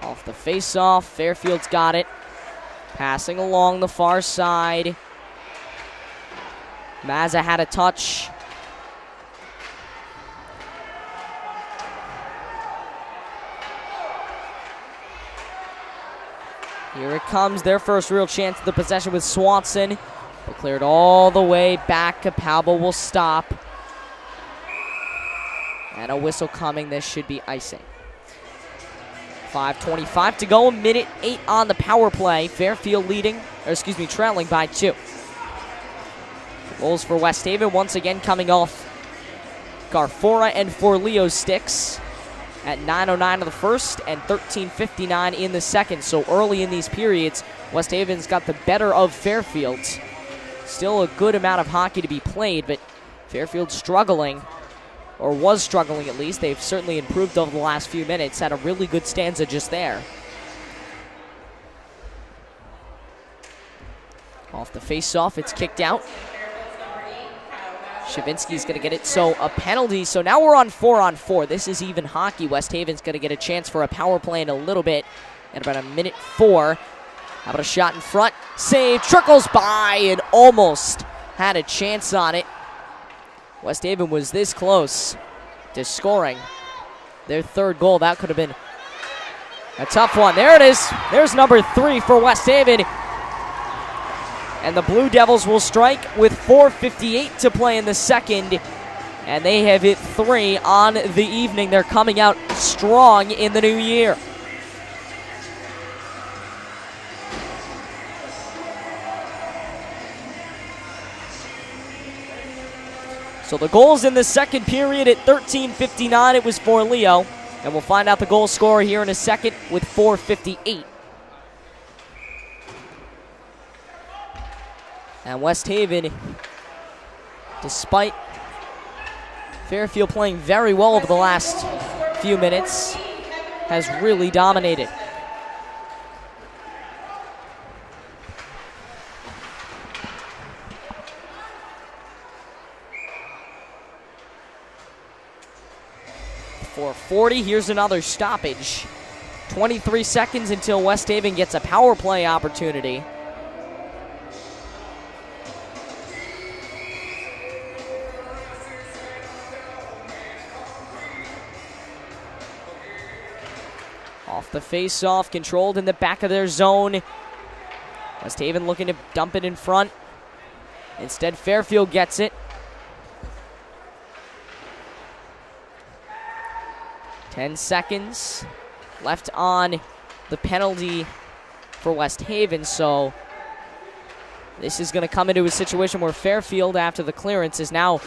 Off the face-off, Fairfield's got it. Passing along the far side. Mazza had a touch. Here it comes, their first real chance at the possession with Swanson. But cleared all the way back. Capalbo will stop. And a whistle coming. This should be icing. 5:25 to go. 1:08 on the power play. Fairfield trailing by 2. Goals for West Haven once again coming off Garfora and Forleo sticks at 9:09 of the first and 13:59 in the second. So early in these periods, West Haven's got the better of Fairfield. Still a good amount of hockey to be played, but Fairfield's struggling, or was struggling at least. They've certainly improved over the last few minutes. Had a really good stanza just there. Off the face-off, it's kicked out. Shavinsky's going to get it, so a penalty. So now we're on 4-on-4. This is even hockey. West Haven's going to get a chance for a power play in a little bit. At about 1:04. How about a shot in front? Save, trickles by, and almost had a chance on it. West Haven was this close to scoring their third goal. That could have been a tough one. There it is. There's number 3 for West Haven. And the Blue Devils will strike with 4:58 to play in the second. And they have hit 3 on the evening. They're coming out strong in the new year. So the goals in the second period at 13:59, it was for Leo. And we'll find out the goal scorer here in a second with 4:58. And West Haven, despite Fairfield playing very well over the last few minutes, has really dominated. For 40, here's another stoppage. 23 seconds until West Haven gets a power play opportunity. Off the face-off, controlled in the back of their zone. West Haven looking to dump it in front. Instead, Fairfield gets it. 10 seconds left on the penalty for West Haven, so this is going to come into a situation where Fairfield, after the clearance, is now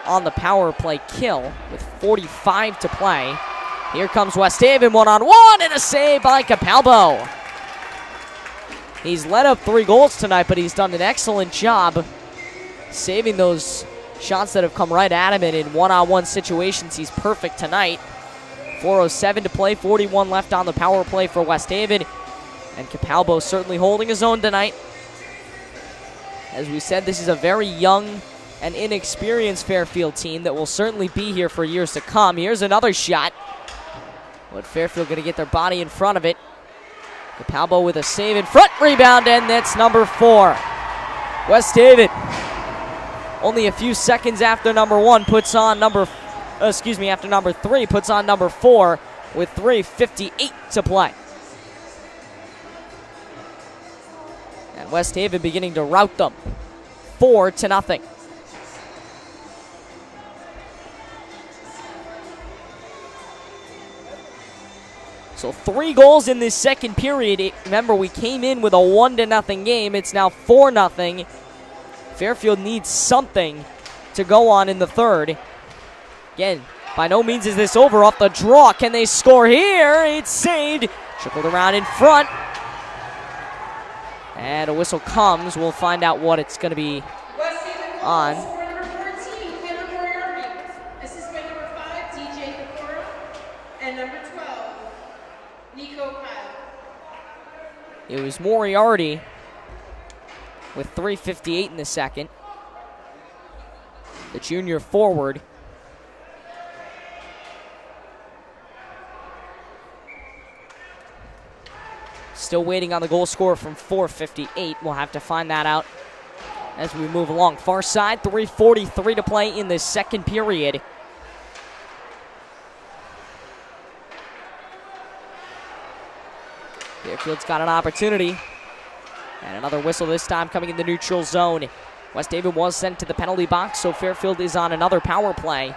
on the power play kill with 45 to play. Here comes West Haven, one-on-one, and a save by Capalbo. He's let up 3 goals tonight, but he's done an excellent job saving those shots that have come right at him, and in one-on-one situations, he's perfect tonight. 4:07 to play, 41 left on the power play for West Haven, and Capalbo certainly holding his own tonight. As we said, this is a very young and inexperienced Fairfield team that will certainly be here for years to come. Here's another shot, but Fairfield going to get their body in front of it. Capalbo with a save in front, rebound, and that's number 4. West Haven, only a few seconds after number 1, puts on after number 3, puts on number 4 with 3:58 to play. And West Haven beginning to rout them 4-0. So 3 goals in this second period. Remember, we came in with a 1-0 game. It's now 4-0. Fairfield needs something to go on in the third. Again, by no means is this over. Off the draw, can they score here? It's saved. Trickled around in front. And a whistle comes. We'll find out what it's going to be on. Number 14, Hannah Moriarty. Assist by number 5, DJ Kokoro. And number 12, Nico Kyle. It was Moriarty with 3:58 in the second. The junior forward. Still waiting on the goal scorer from 4:58. We'll have to find that out as we move along. Far side, 3:43 to play in the second period. Fairfield's got an opportunity. And another whistle this time coming in the neutral zone. West Haven was sent to the penalty box, so Fairfield is on another power play.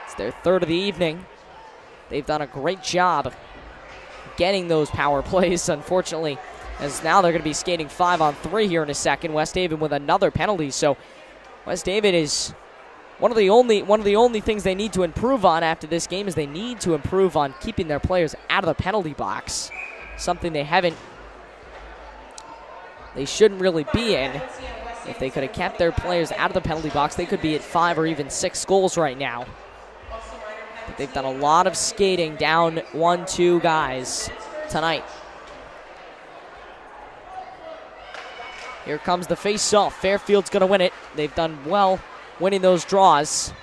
It's their third of the evening. They've done a great job getting those power plays, unfortunately, as now they're going to be skating 5-on-3 here in a second. West Haven with another penalty, so West Haven is one of the only things they need to improve on after this game is they need to improve on keeping their players out of the penalty box, something they shouldn't really be in. If they could have kept their players out of the penalty box, they could be at 5 or even 6 goals right now. But they've done a lot of skating down 1-2 guys tonight. Here comes the face-off. Fairfield's going to win it. They've done well winning those draws.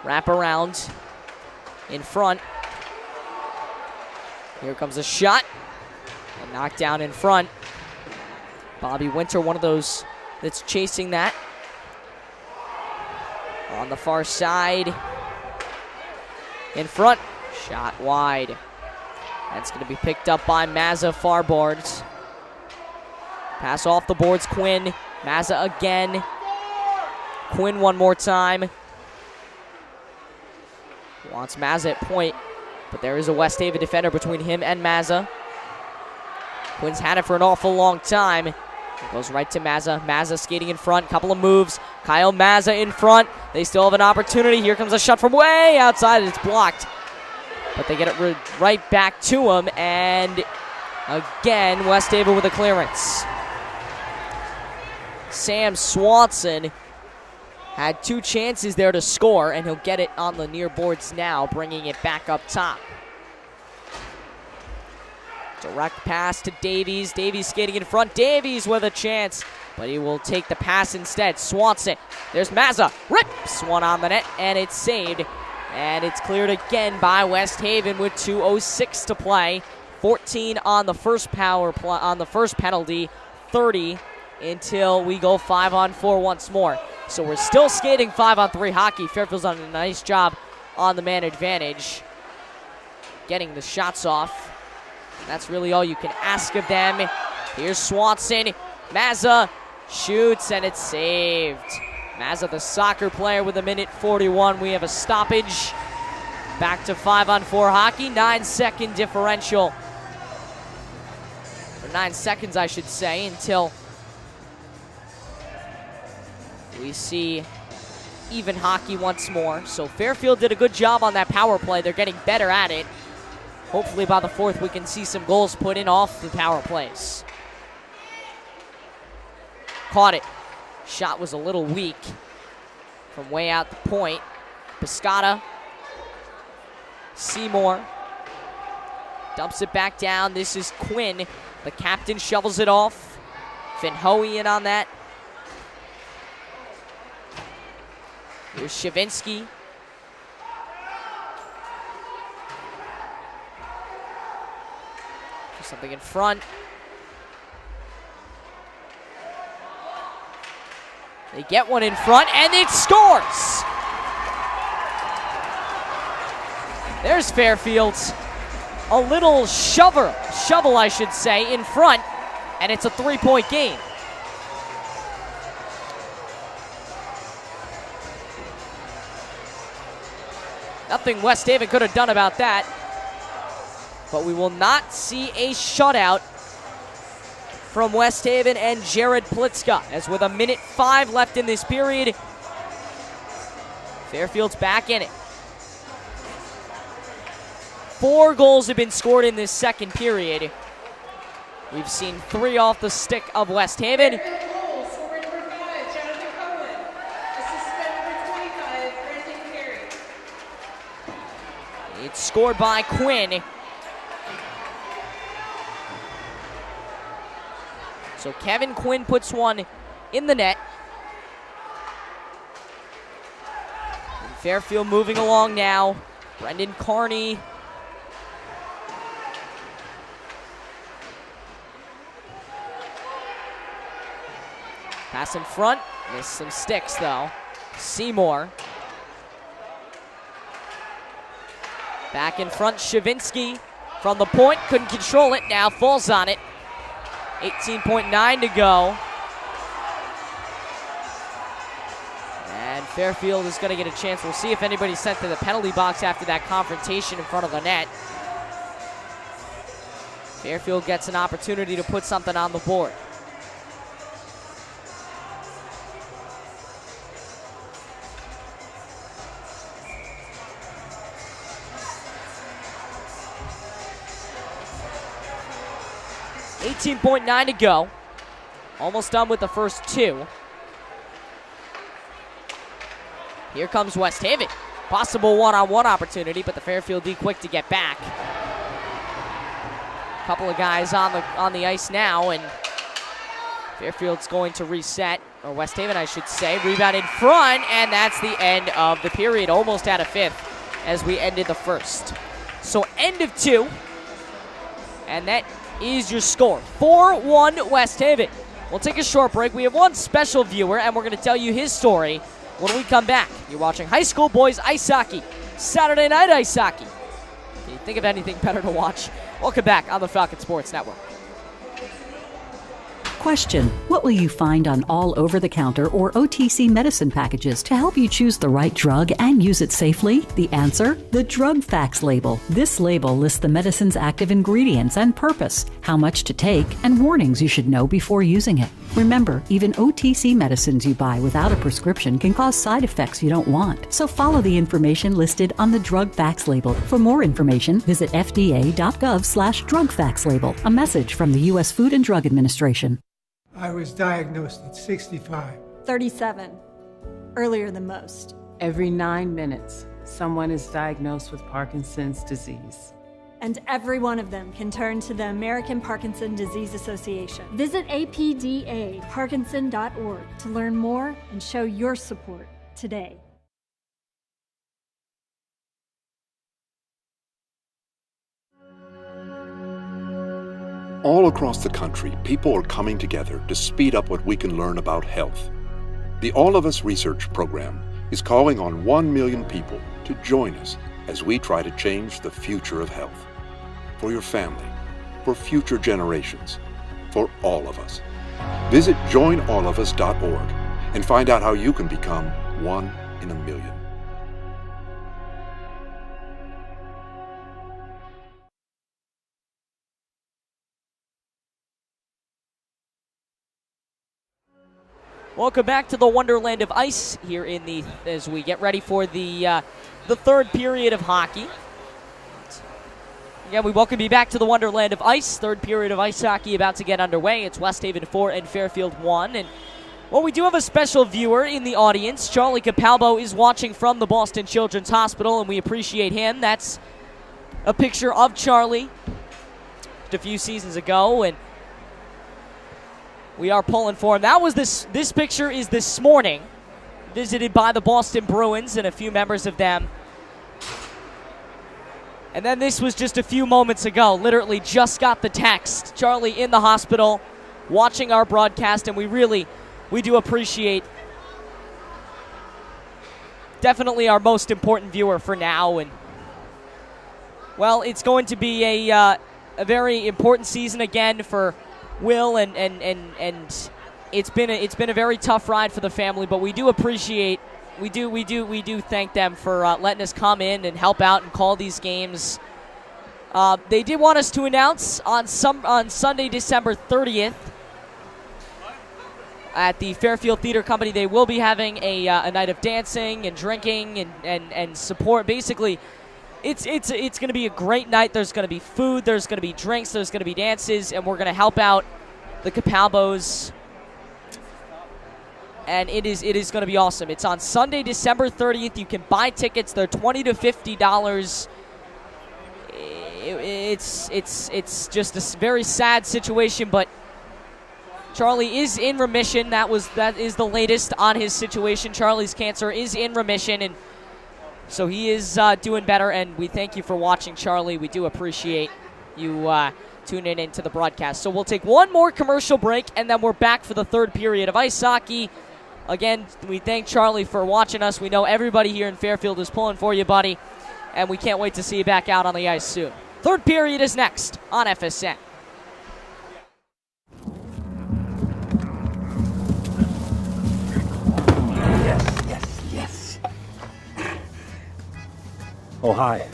Wrap around in front. Here comes a shot. And knocked down in front. Bobby Winter, one of those that's chasing that. On the far side. In front. Shot wide. That's going to be picked up by Mazza far boards. Pass off the boards, Quinn. Mazza again. Quinn one more time. Wants Mazza at point, but there is a West Haven defender between him and Mazza. Quinn's had it for an awful long time. It goes right to Mazza. Mazza skating in front, couple of moves. Kyle Mazza in front. They still have an opportunity. Here comes a shot from way outside. It's blocked. But they get it right back to him, and again, West Haven with a clearance. Sam Swanson had 2 chances there to score, and he'll get it on the near boards now, bringing it back up top. Direct pass to Davies. Davies skating in front. Davies with a chance, but he will take the pass instead. Swanson. There's Mazza. Rips one on the net, and it's saved. And it's cleared again by West Haven with 2:06 to play. 14 on the first penalty. 30 until we go 5-on-4 once more. So we're still skating 5-on-3 hockey. Fairfield's done a nice job on the man advantage, getting the shots off. That's really all you can ask of them. Here's Swanson. Mazza shoots, and it's saved. Mazza, the soccer player, with 1:41. We have a stoppage. Back to 5-on-4 hockey. 9-second differential. Or 9 seconds, I should say, until we see even hockey once more. So Fairfield did a good job on that power play. They're getting better at it. Hopefully by the fourth, we can see some goals put in off the power plays. Caught it. Shot was a little weak from way out the point. Piscata. Seymour. Dumps it back down. This is Quinn. The captain shovels it off. Finhoe in on that. Here's Shavinsky. Something in front. They get one in front, and it scores! There's Fairfield. A little shovel, I should say, in front, and it's a 3-point game. Nothing West Haven could have done about that. But we will not see a shutout from West Haven and Jared Plitzka, as with 1:05 left in this period, Fairfield's back in it. 4 goals have been scored in this second period. We've seen 3 off the stick of West Haven. It's scored by Quinn. So Kevin Quinn puts one in the net. And Fairfield moving along now. Brendan Carney. Pass in front. Missed some sticks though. Seymour. Back in front, Shavinsky from the point. Couldn't control it. Now falls on it. 18.9 to go. And Fairfield is going to get a chance. We'll see if anybody's sent to the penalty box after that confrontation in front of the net. Fairfield gets an opportunity to put something on the board. .9 to go. Almost done with the first 2. Here comes West Haven. Possible one-on-one opportunity, but the Fairfield D quick to get back. A couple of guys on the ice now, and Fairfield's going to reset, or West Haven, I should say. Rebound in front, and that's the end of the period. Almost at a 5th as we ended the first. So end of 2, and that is your score. 4-1 West Haven. We'll take a short break. We have one special viewer, and we're going to tell you his story when we come back. You're watching high school boys ice hockey, Saturday night ice hockey. Can you think of anything better to watch? Welcome back on the Falcon Sports Network. Question: what will you find on all over-the-counter or OTC medicine packages to help you choose the right drug and use it safely? The answer: the drug facts label. This label lists the medicine's active ingredients and purpose, how much to take, and warnings you should know before using it. Remember, even OTC medicines you buy without a prescription can cause side effects you don't want. So follow the information listed on the drug facts label. For more information, visit fda.gov/drug facts label. A message from the U.S. Food and Drug Administration. I was diagnosed at 65. 37. Earlier than most. Every 9 minutes, someone is diagnosed with Parkinson's disease. And every one of them can turn to the American Parkinson Disease Association. Visit apdaparkinson.org to learn more and show your support today. All across the country, people are coming together to speed up what we can learn about health. The All of Us Research Program is calling on 1 million people to join us as we try to change the future of health. For your family, for future generations, for all of us. Visit joinallofus.org and find out how you can become 1 in a million. Welcome back to the Wonderland of Ice here as we get ready for the third period of hockey. Again, we welcome you back to the Wonderland of Ice. Third period of ice hockey about to get underway. It's West Haven 4 and Fairfield 1. And well, we do have a special viewer in the audience. Charlie Capalbo is watching from the Boston Children's Hospital, and we appreciate him. That's a picture of Charlie just a few seasons ago, and we are pulling for him. That was this picture is this morning, visited by the Boston Bruins and a few members of them. And then this was just a few moments ago, literally just got the text. Charlie in the hospital, watching our broadcast, and we do appreciate definitely our most important viewer for now. And well, it's going to be a very important season again for Will, and it's been a very tough ride for the family, but we do appreciate, we do thank them for letting us come in and help out and call these games. They did want us to announce on Sunday, December 30th, at the Fairfield Theater Company, they will be having a night of dancing and drinking and support. Basically, it's going to be a great night. There's going to be food, there's going to be drinks, there's going to be dances, and we're going to help out the Capalbos. And it is going to be awesome. It's on Sunday, December 30th. You can buy tickets. They're $20 to $50. It's just a very sad situation, but Charlie is in remission. That is the latest on his situation. Charlie's cancer is in remission, and so he is doing better, and we thank you for watching, Charlie. We do appreciate you tuning into the broadcast. So we'll take one more commercial break, and then we're back for the third period of ice hockey. Again, we thank Charlie for watching us. We know everybody here in Fairfield is pulling for you, buddy, and we can't wait to see you back out on the ice soon. Third period is next on FSN. Yes. Oh, hi.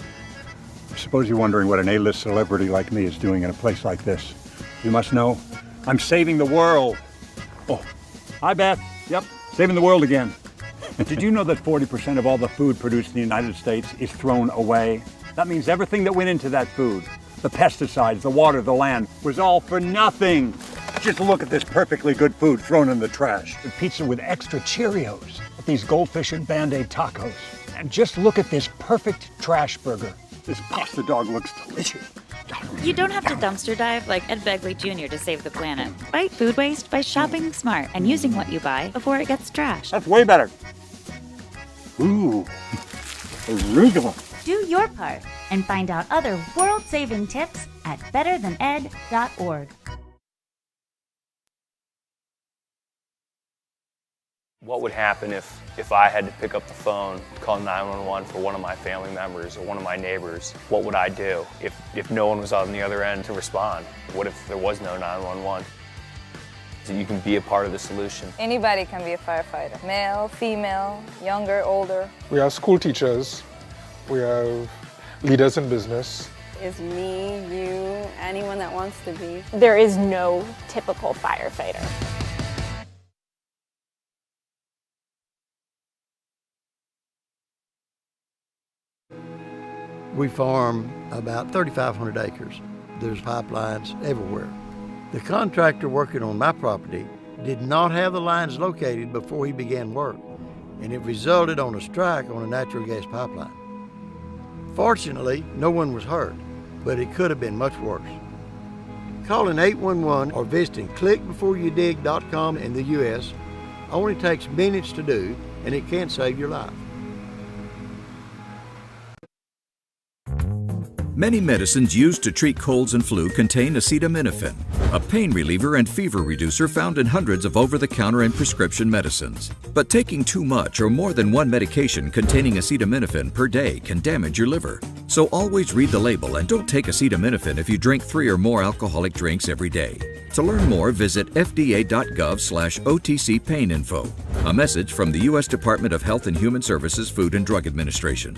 I suppose you're wondering what an A-list celebrity like me is doing in a place like this. You must know, I'm saving the world. Oh, hi, Beth. Yep, saving the world again. Did you know that 40% of all the food produced in the United States is thrown away? That means everything that went into that food, the pesticides, the water, the land, was all for nothing. Just look at this perfectly good food thrown in the trash. The pizza with extra Cheerios, these goldfish and Band-Aid tacos. And just look at this perfect trash burger. This pasta dog looks delicious. You don't have to dumpster dive like Ed Begley Jr. to save the planet. Fight food waste by shopping smart and using what you buy before it gets trashed. That's way better. Ooh, arugula. Do your part and find out other world-saving tips at betterthaned.org. What would happen if I had to pick up the phone, call 911 for one of my family members or one of my neighbors? What would I do if no one was on the other end to respond? What if there was no 911? So you can be a part of the solution. Anybody can be a firefighter. Male, female, younger, older. We have school teachers. We have leaders in business. Is me, you, anyone that wants to be. There is no typical firefighter. We farm about 3,500 acres. There's pipelines everywhere. The contractor working on my property did not have the lines located before he began work, and it resulted on a strike on a natural gas pipeline. Fortunately, no one was hurt, but it could have been much worse. Calling 811 or visiting clickbeforeyoudig.com in the U.S. only takes minutes to do, and it can save your life. Many medicines used to treat colds and flu contain acetaminophen, a pain reliever and fever reducer found in hundreds of over-the-counter and prescription medicines. But taking too much or more than one medication containing acetaminophen per day can damage your liver. So always read the label and don't take acetaminophen if you drink 3 or more alcoholic drinks every day. To learn more, visit fda.gov/OTC pain info. A message from the U.S. Department of Health and Human Services Food and Drug Administration.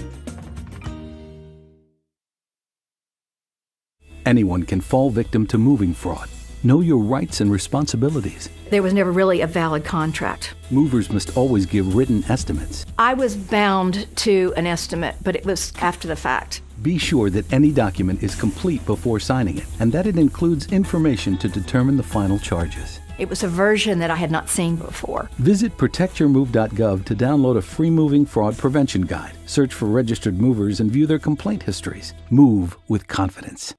Anyone can fall victim to moving fraud. Know your rights and responsibilities. There was never really a valid contract. Movers must always give written estimates. I was bound to an estimate, but it was after the fact. Be sure that any document is complete before signing it, and that it includes information to determine the final charges. It was a version that I had not seen before. Visit protectyourmove.gov to download a free moving fraud prevention guide. Search for registered movers and view their complaint histories. Move with confidence.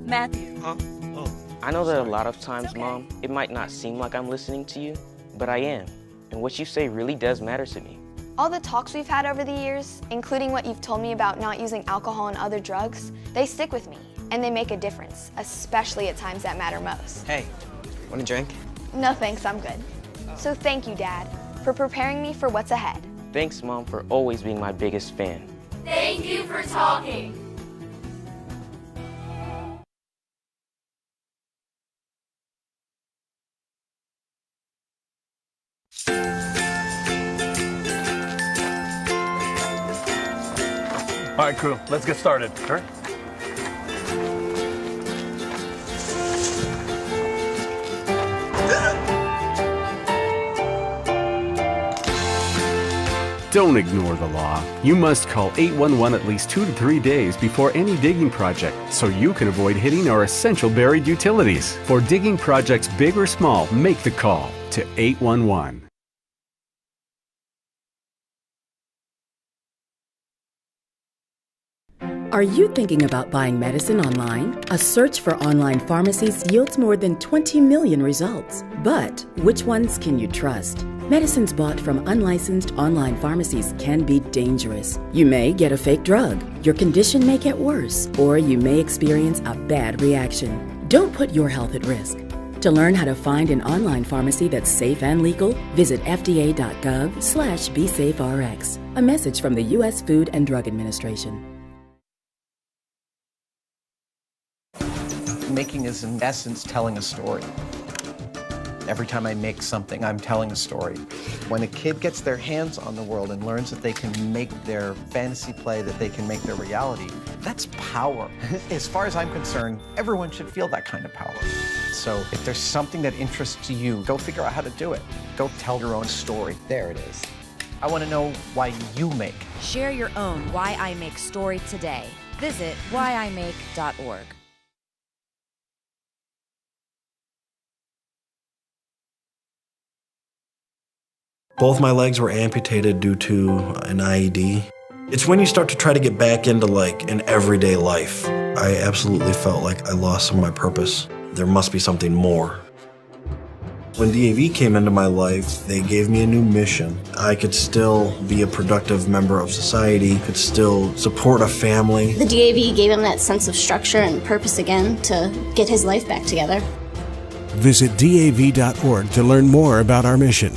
Matthew. I know that a lot of times, Mom, it might not seem like I'm listening to you, but I am. And what you say really does matter to me. All the talks we've had over the years, including what you've told me about not using alcohol and other drugs, they stick with me. And they make a difference, especially at times that matter most. Hey, want a drink? No thanks, I'm good. So thank you, Dad, for preparing me for what's ahead. Thanks, Mom, for always being my biggest fan. Thank you for talking. All right, crew, let's get started. Sure. Don't ignore the law. You must call 811 at least 2 to 3 days before any digging project so you can avoid hitting our essential buried utilities. For digging projects big or small, make the call to 811. Are you thinking about buying medicine online? A search for online pharmacies yields more than 20 million results. But which ones can you trust? Medicines bought from unlicensed online pharmacies can be dangerous. You may get a fake drug, your condition may get worse, or you may experience a bad reaction. Don't put your health at risk. To learn how to find an online pharmacy that's safe and legal, visit fda.gov/BeSafeRx. A message from the U.S. Food and Drug Administration. Making is in essence telling a story. Every time I make something, I'm telling a story. When a kid gets their hands on the world and learns that they can make their fantasy play, that they can make their reality, that's power. As far as I'm concerned, everyone should feel that kind of power. So if there's something that interests you, go figure out how to do it. Go tell your own story. There it is. I want to know why you make. Share your own Why I Make story today. Visit whyimake.org. Both my legs were amputated due to an IED. It's when you start to try to get back into like an everyday life. I absolutely felt like I lost some of my purpose. There must be something more. When DAV came into my life, they gave me a new mission. I could still be a productive member of society, could still support a family. The DAV gave him that sense of structure and purpose again to get his life back together. Visit DAV.org to learn more about our mission.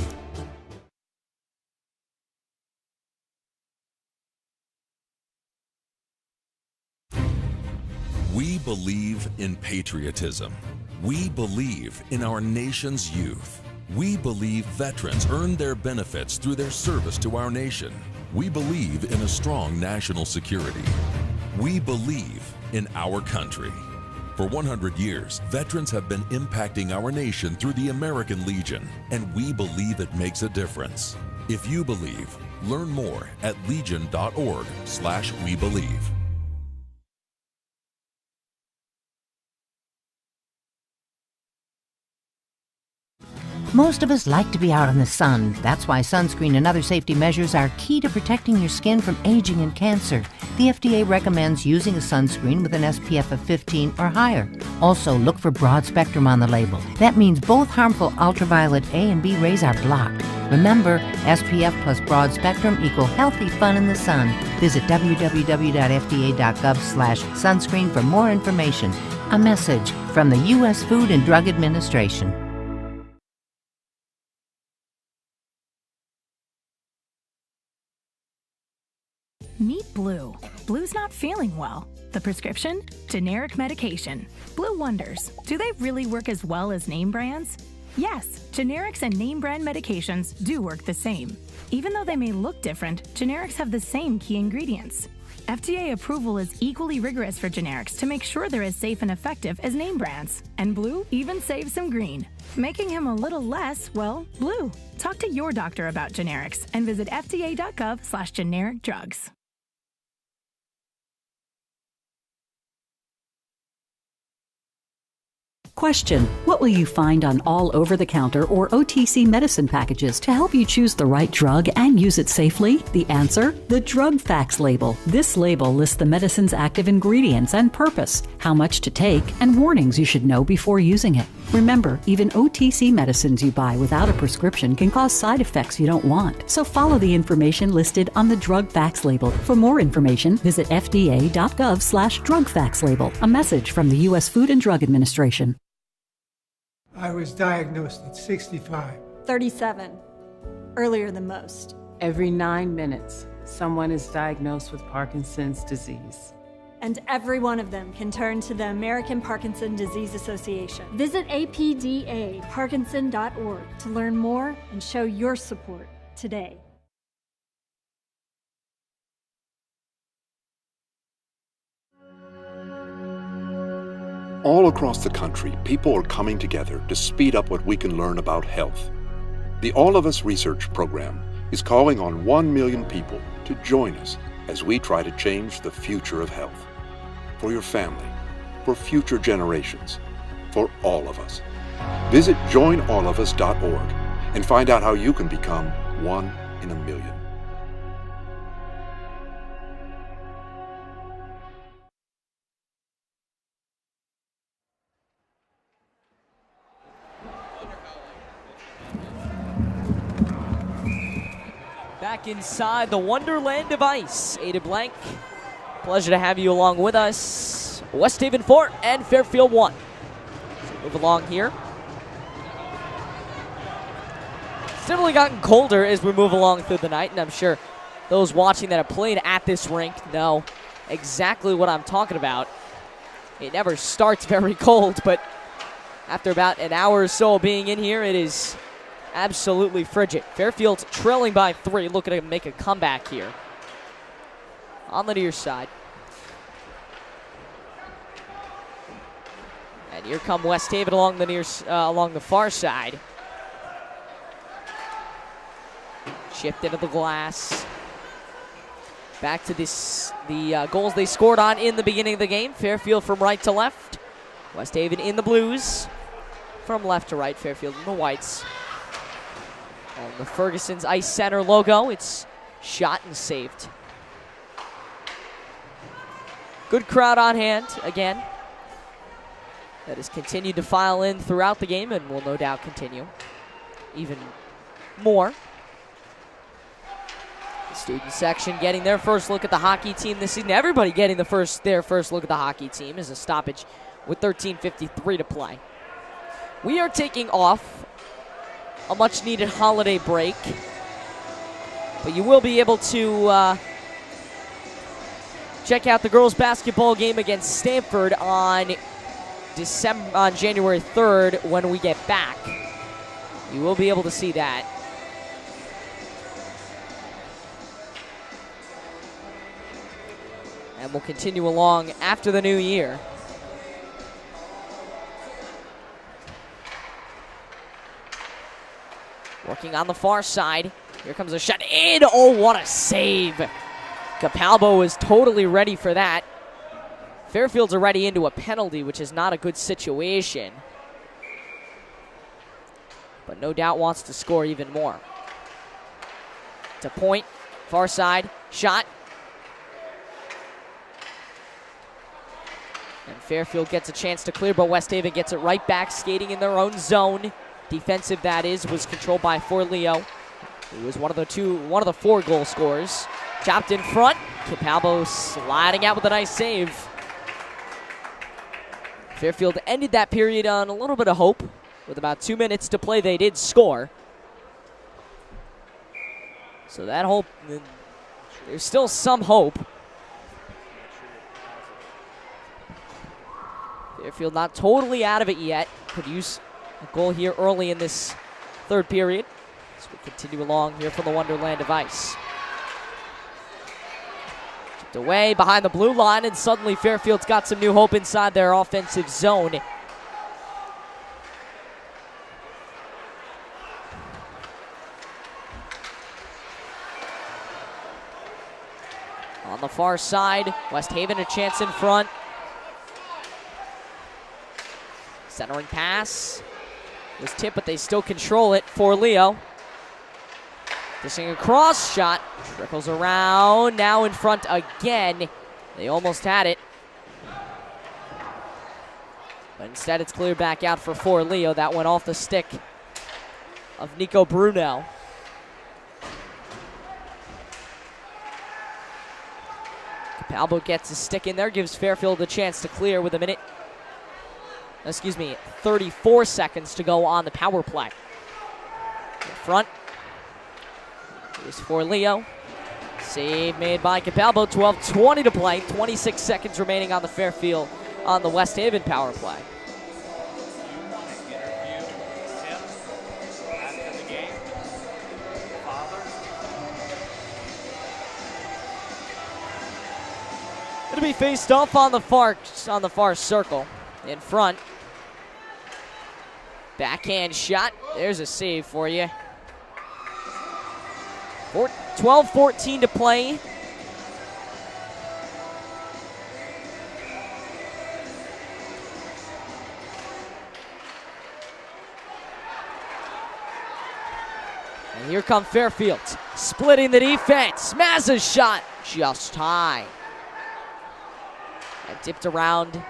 We believe in patriotism. We believe in our nation's youth. We believe veterans earn their benefits through their service to our nation. We believe in a strong national security. We believe in our country. For 100 years, veterans have been impacting our nation through the American Legion, and we believe it makes a difference. If you believe, learn more at legion.org/webelieve. Most of us like to be out in the sun. That's why sunscreen and other safety measures are key to protecting your skin from aging and cancer. The FDA recommends using a sunscreen with an SPF of 15 or higher. Also, look for broad spectrum on the label. That means both harmful ultraviolet A and B rays are blocked. Remember, SPF plus broad spectrum equal healthy fun in the sun. Visit www.fda.gov/sunscreen for more information. A message from the U.S. Food and Drug Administration. Meet Blue. Blue's not feeling well. The prescription? Generic medication. Blue Wonders. Do they really work as well as name brands? Yes, generics and name brand medications do work the same. Even though they may look different, generics have the same key ingredients. FDA approval is equally rigorous for generics to make sure they're as safe and effective as name brands. And blue even saves some green, making him a little less, well, blue. Talk to your doctor about generics and visit fda.gov/generic drugs. Question: what will you find on all over-the-counter or OTC medicine packages to help you choose the right drug and use it safely? The answer: the drug facts label. This label lists the medicine's active ingredients and purpose, how much to take, and warnings you should know before using it. Remember, even OTC medicines you buy without a prescription can cause side effects you don't want. So follow the information listed on the drug facts label. For more information, visit fda.gov/drug facts label. A message from the U.S. Food and Drug Administration. I was diagnosed at 65. 37. Earlier than most. Every 9 minutes, someone is diagnosed with Parkinson's disease. And every one of them can turn to the American Parkinson Disease Association. Visit apdaparkinson.org to learn more and show your support today. All across the country, people are coming together to speed up what we can learn about health. The All of Us Research Program is calling on 1 million people to join us as we try to change the future of health. For your family, for future generations, for all of us. Visit joinallofus.org and find out how you can become 1 in a million. Back inside the Wonderland of Ice. Ada Blank, pleasure to have you along with us. West Haven 4 and Fairfield 1. So move along here. It's definitely gotten colder as we move along through the night, and I'm sure those watching that have played at this rink know exactly what I'm talking about. It never starts very cold, but after about an hour or so being in here, it is absolutely frigid. Fairfield trailing by 3, looking to make a comeback here on the near side. And here come West Haven along the along the far side. Chipped into the glass. Back to the goals they scored on in the beginning of the game. Fairfield from right to left. West Haven in the blues. From left to right, Fairfield in the whites. On the Ferguson's Ice Center logo, it's shot and saved. Good crowd on hand again. That has continued to file in throughout the game and will no doubt continue even more. The student section getting their first look at the hockey team this season. Everybody getting their first look at the hockey team as a stoppage with 13:53 to play. We are taking off a much-needed holiday break, but you will be able to check out the girls' basketball game against Stanford on January 3rd when we get back. You will be able to see that. And we'll continue along after the new year. Working on the far side. Here comes a shot in. Oh, what a save. Capalbo is totally ready for that. Fairfield's already into a penalty, which is not a good situation. But no doubt wants to score even more. To point, far side, shot. And Fairfield gets a chance to clear, but West Haven gets it right back, skating in their own zone. Defensive, that is, was controlled by Forleo, who was one of the 4 goal scorers. Chopped in front. Capalbo sliding out with a nice save. Fairfield ended that period on a little bit of hope. With about 2 minutes to play, they did score. So that hope, there's still some hope. Fairfield not totally out of it yet. Could use a goal here early in this third period as we continue along here from the Wonderland of Ice. Away behind the blue line, and suddenly Fairfield's got some new hope inside their offensive zone. On the far side, West Haven a chance in front. Centering pass was tipped, but they still control it for Leo. Dishing across, shot trickles around, now in front again. They almost had it. But instead it's cleared back out for Leo. That went off the stick of Nico Bruno. Capalbo gets his stick in there, gives Fairfield a chance to clear with 34 seconds to go on the power play. In front is for Leo. Save made by Capalbo. 12:20 to play. 26 seconds remaining on the Fairfield, on the West Haven power play. Going to be faced off on the far circle. In front. Backhand shot. There's a save for you. 12:14 to play. And here come Fairfield, splitting the defense. Mazza's shot just high. And dipped around.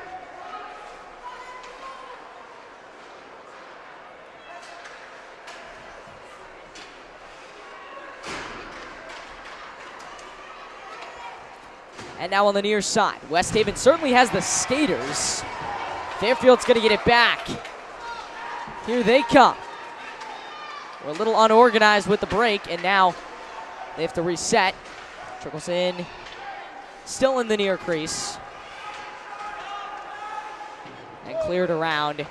And now on the near side, West Haven certainly has the skaters. Fairfield's going to get it back. Here they come. We're a little unorganized with the break, and now they have to reset. Trickles in, still in the near crease. And cleared around.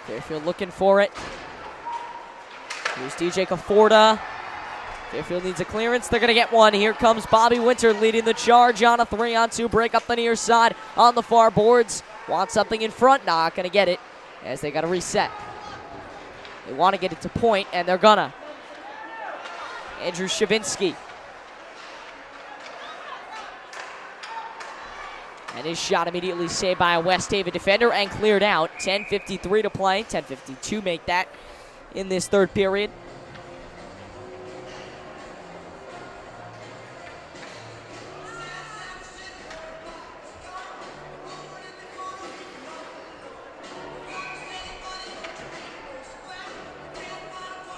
Fairfield looking for it. Here's DJ Caforda. Fairfield needs a clearance. They're going to get one. Here comes Bobby Winter leading the charge on a 3-on-2 break up the near side on the far boards. Want something in front. Not going to get it as they got to reset. They want to get it to point, and they're going to. Andrew Shavinsky. And his shot immediately saved by a West Haven defender and cleared out. 10:53 to play. 10:52 make that in this third period.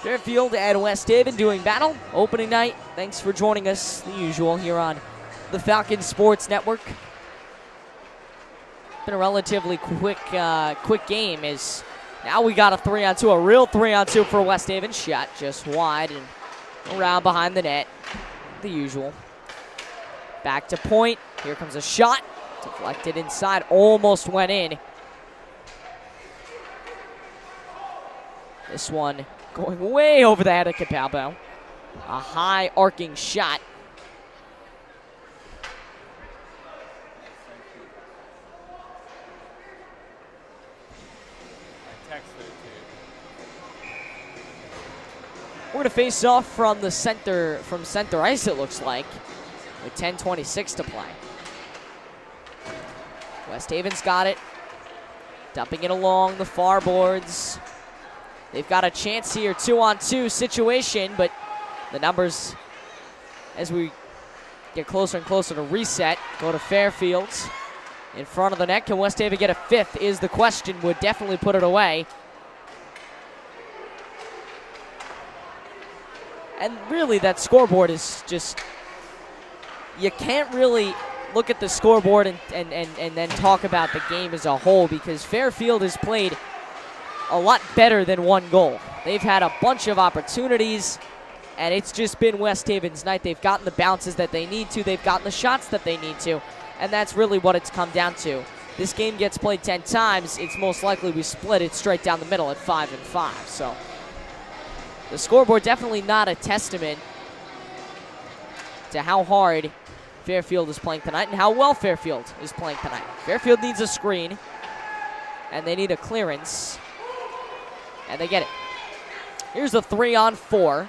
Fairfield and West Haven doing battle. Opening night. Thanks for joining us, the usual, here on the Falcon Sports Network. Been a relatively quick game as now we got a 3-on-2, a real 3-on-2 for West Haven. Shot just wide and around behind the net, the usual. Back to point. Here comes a shot. Deflected inside, almost went in. This one going way over the head of Capalbo. A high arcing shot. We're going to face off from the center, ice, it looks like, with 10:26 to play. West Haven's got it. Dumping it along the far boards. They've got a chance here, 2-on-2 situation, but the numbers, as we get closer and closer to reset, go to Fairfield. In front of the net, can West Haven get a fifth is the question. Would definitely put it away. And really, that scoreboard is just, you can't really look at the scoreboard and then talk about the game as a whole, because Fairfield has played a lot better than one goal. They've had a bunch of opportunities, and it's just been West Haven's night. They've gotten the bounces that they need to. They've gotten the shots that they need to, and that's really what it's come down to. this game gets played 10 times, it's most likely we split it straight down the middle at 5-5. So the scoreboard definitely not a testament to how hard Fairfield is playing tonight and how well Fairfield is playing tonight. Fairfield needs a screen, and they need a clearance, and they get it. Here's a 3-on-4.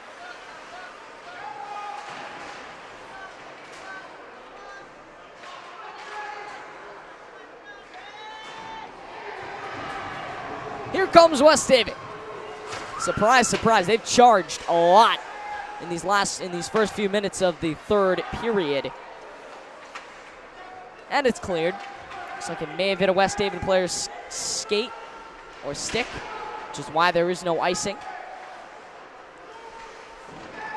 Here comes West David. Surprise, surprise. They've charged a lot in these first few minutes of the third period. And it's cleared. Looks like it may have hit a West David player's skate or stick, which is why there is no icing.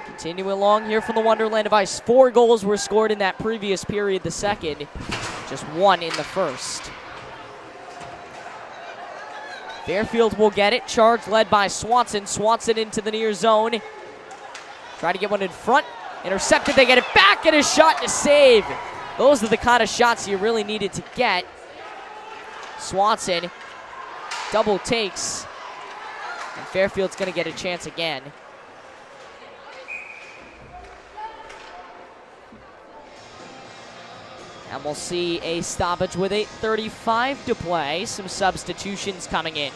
Continuing along here from the Wonderland of Ice. 4 goals were scored in that previous period, the second. Just 1 in the first. Fairfield will get it. Charge led by Swanson. Swanson into the near zone. Try to get one in front. Intercepted. They get it back, and a shot to save. Those are the kind of shots you really needed to get. Swanson double takes. And Fairfield's going to get a chance again. And we'll see a stoppage with 8:35 to play. Some substitutions coming in.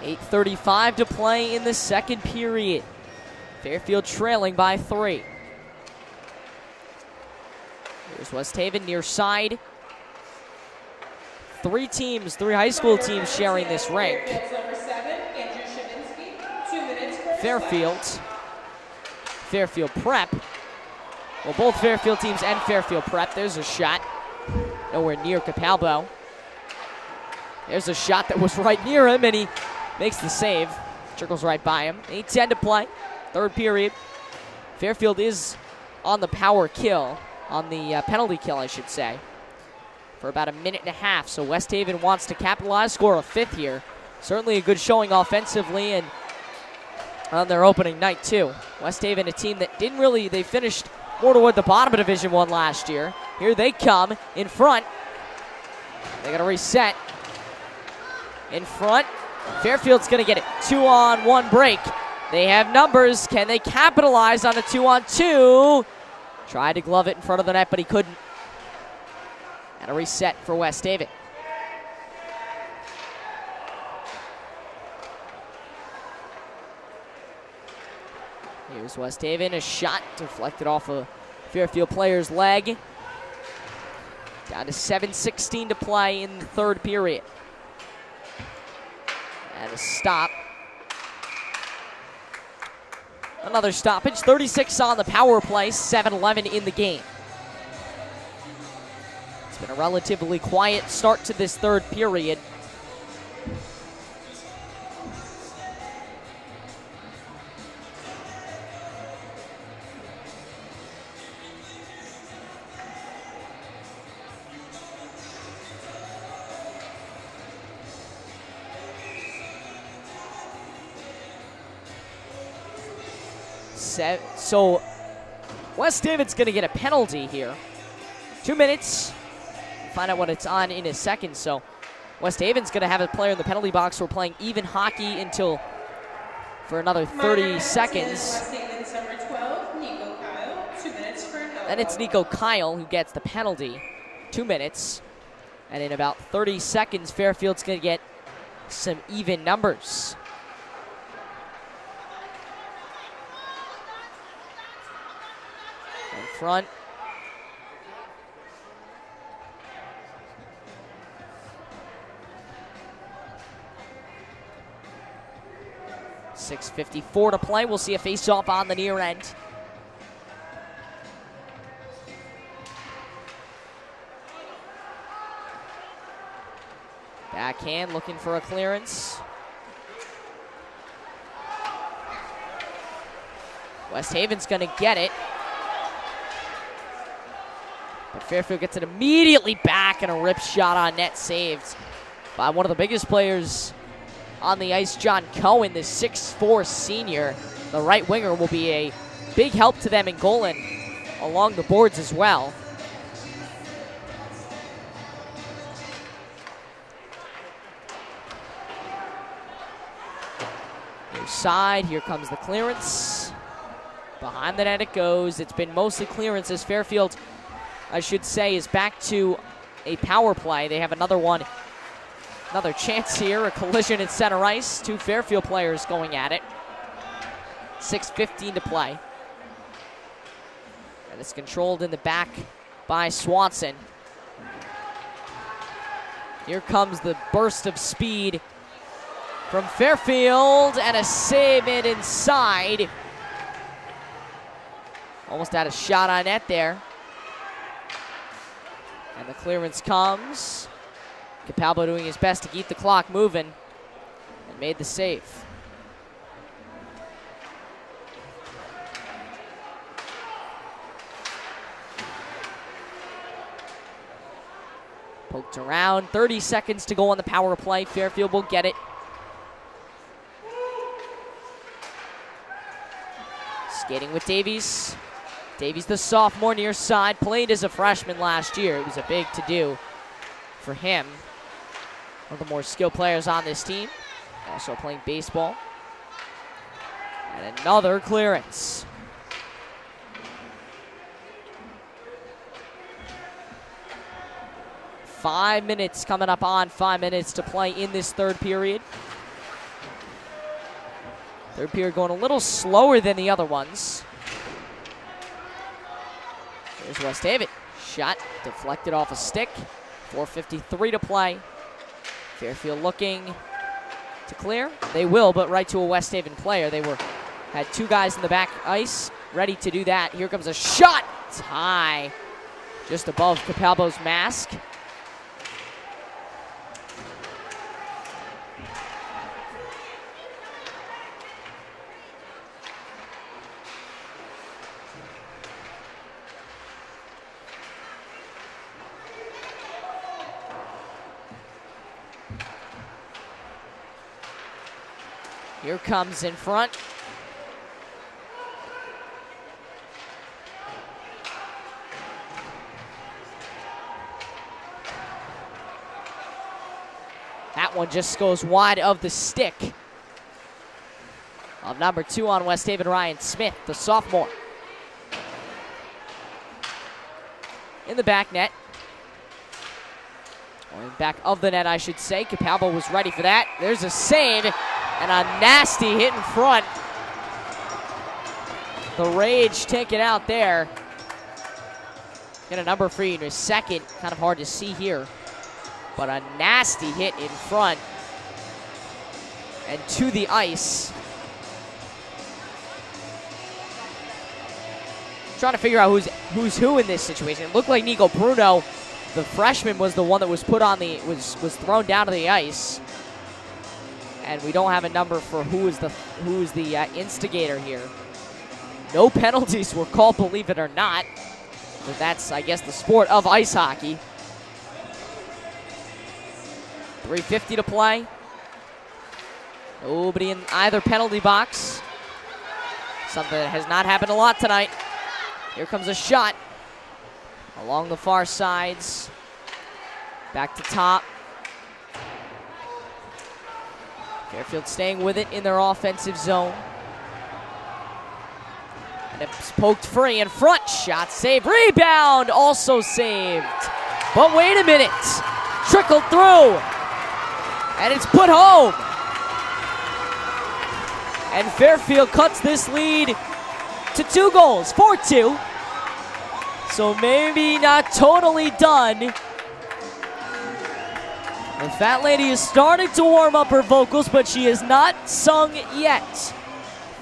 .8:35 to play in the second period. Fairfield trailing by 3. Here's West Haven near side. 3 high school teams sharing this rink. Fairfield Prep. Well, both Fairfield teams and Fairfield Prep. There's a shot. Nowhere near Capalbo. There's a shot that was right near him, and he makes the save. Trickles right by him. 8:10 to play. Third period. Fairfield is on the power kill. On the penalty kill, I should say, for about 1.5 minutes. So West Haven wants to capitalize, score a 5th here. Certainly a good showing offensively and on their opening night, too. West Haven, a team that didn't really, they finished more toward the bottom of Division I last year. Here they come in front. They got to reset. In front. Fairfield's going to get it. 2-on-1 break. They have numbers. Can they capitalize on a 2-on-2? Tried to glove it in front of the net, but he couldn't. And a reset for West Haven. Here's West Haven, a shot deflected off a Fairfield player's leg. Down to 7:16 to play in the third period. And a stop. Another stoppage, 36 on the power play, 7-11 in the game. It's been a relatively quiet start to this third period. So West David's going to get a penalty here. 2 minutes. We'll find out what it's on in a second. So West Haven's going to have a player in the penalty box. We're playing even hockey until for another 30 seconds. Then it's Nico Kyle who gets the penalty. 2 minutes. And in about 30 seconds, Fairfield's going to get some even numbers. In front. .6:54 to play. We'll see a face-off on the near end. Backhand looking for a clearance. West Haven's going to get it. But Fairfield gets it immediately back, and a rip shot on net saved by one of the biggest players on the ice, John Cohen, the 6'4" senior. The right winger will be a big help to them in goal and along the boards as well. Near side, here comes the clearance. Behind the net it goes. It's been mostly clearances. Fairfield, I should say, is back to a power play. They have another chance here, a collision at center ice. Two Fairfield players going at it. 6:15 to play. And it's controlled in the back by Swanson. Here comes the burst of speed from Fairfield, and a save it inside. Almost had a shot on net there. And the clearance comes. Capalbo doing his best to keep the clock moving and made the save. Poked around, 30 seconds to go on the power play. Fairfield will get it. Skating with Davies. Davies, the sophomore, near side, played as a freshman last year. It was a big to-do for him. One of the more skilled players on this team. Also playing baseball. And another clearance. Five minutes coming up on 5 minutes to play in this third period. Third period going a little slower than the other ones. Here's West Haven. Shot deflected off a stick. 4:53 to play. Fairfield looking to clear. They will, but right to a West Haven player. They had two guys in the back ice ready to do that. Here comes a shot. It's high, just above Capalbo's mask. Here comes in front. That one just goes wide of the stick of number 2 on West Haven, Ryan Smith, the sophomore. In the back net. Or in back of the net, I should say. Capalbo was ready for that. There's a save. And a nasty hit in front. The rage taken out there. Get a number for you in a second. Kind of hard to see here. But a nasty hit in front. And to the ice. Trying to figure out who's who in this situation. It looked like Nico Bruno, the freshman, was the one that was put on the was thrown down to the ice. And we don't have a number for who is the instigator here. No penalties were called, believe it or not. But that's, I guess, the sport of ice hockey. 3:50 to play. Nobody in either penalty box. Something that has not happened a lot tonight. Here comes a shot along the far sides. Back to top. Fairfield staying with it in their offensive zone. And it's poked free in front. Shot saved. Rebound also saved. But wait a minute. Trickled through. And it's put home. And Fairfield cuts this lead to 2 goals. 4-2. So maybe not totally done. The fat lady is starting to warm up her vocals, but she is not sung yet.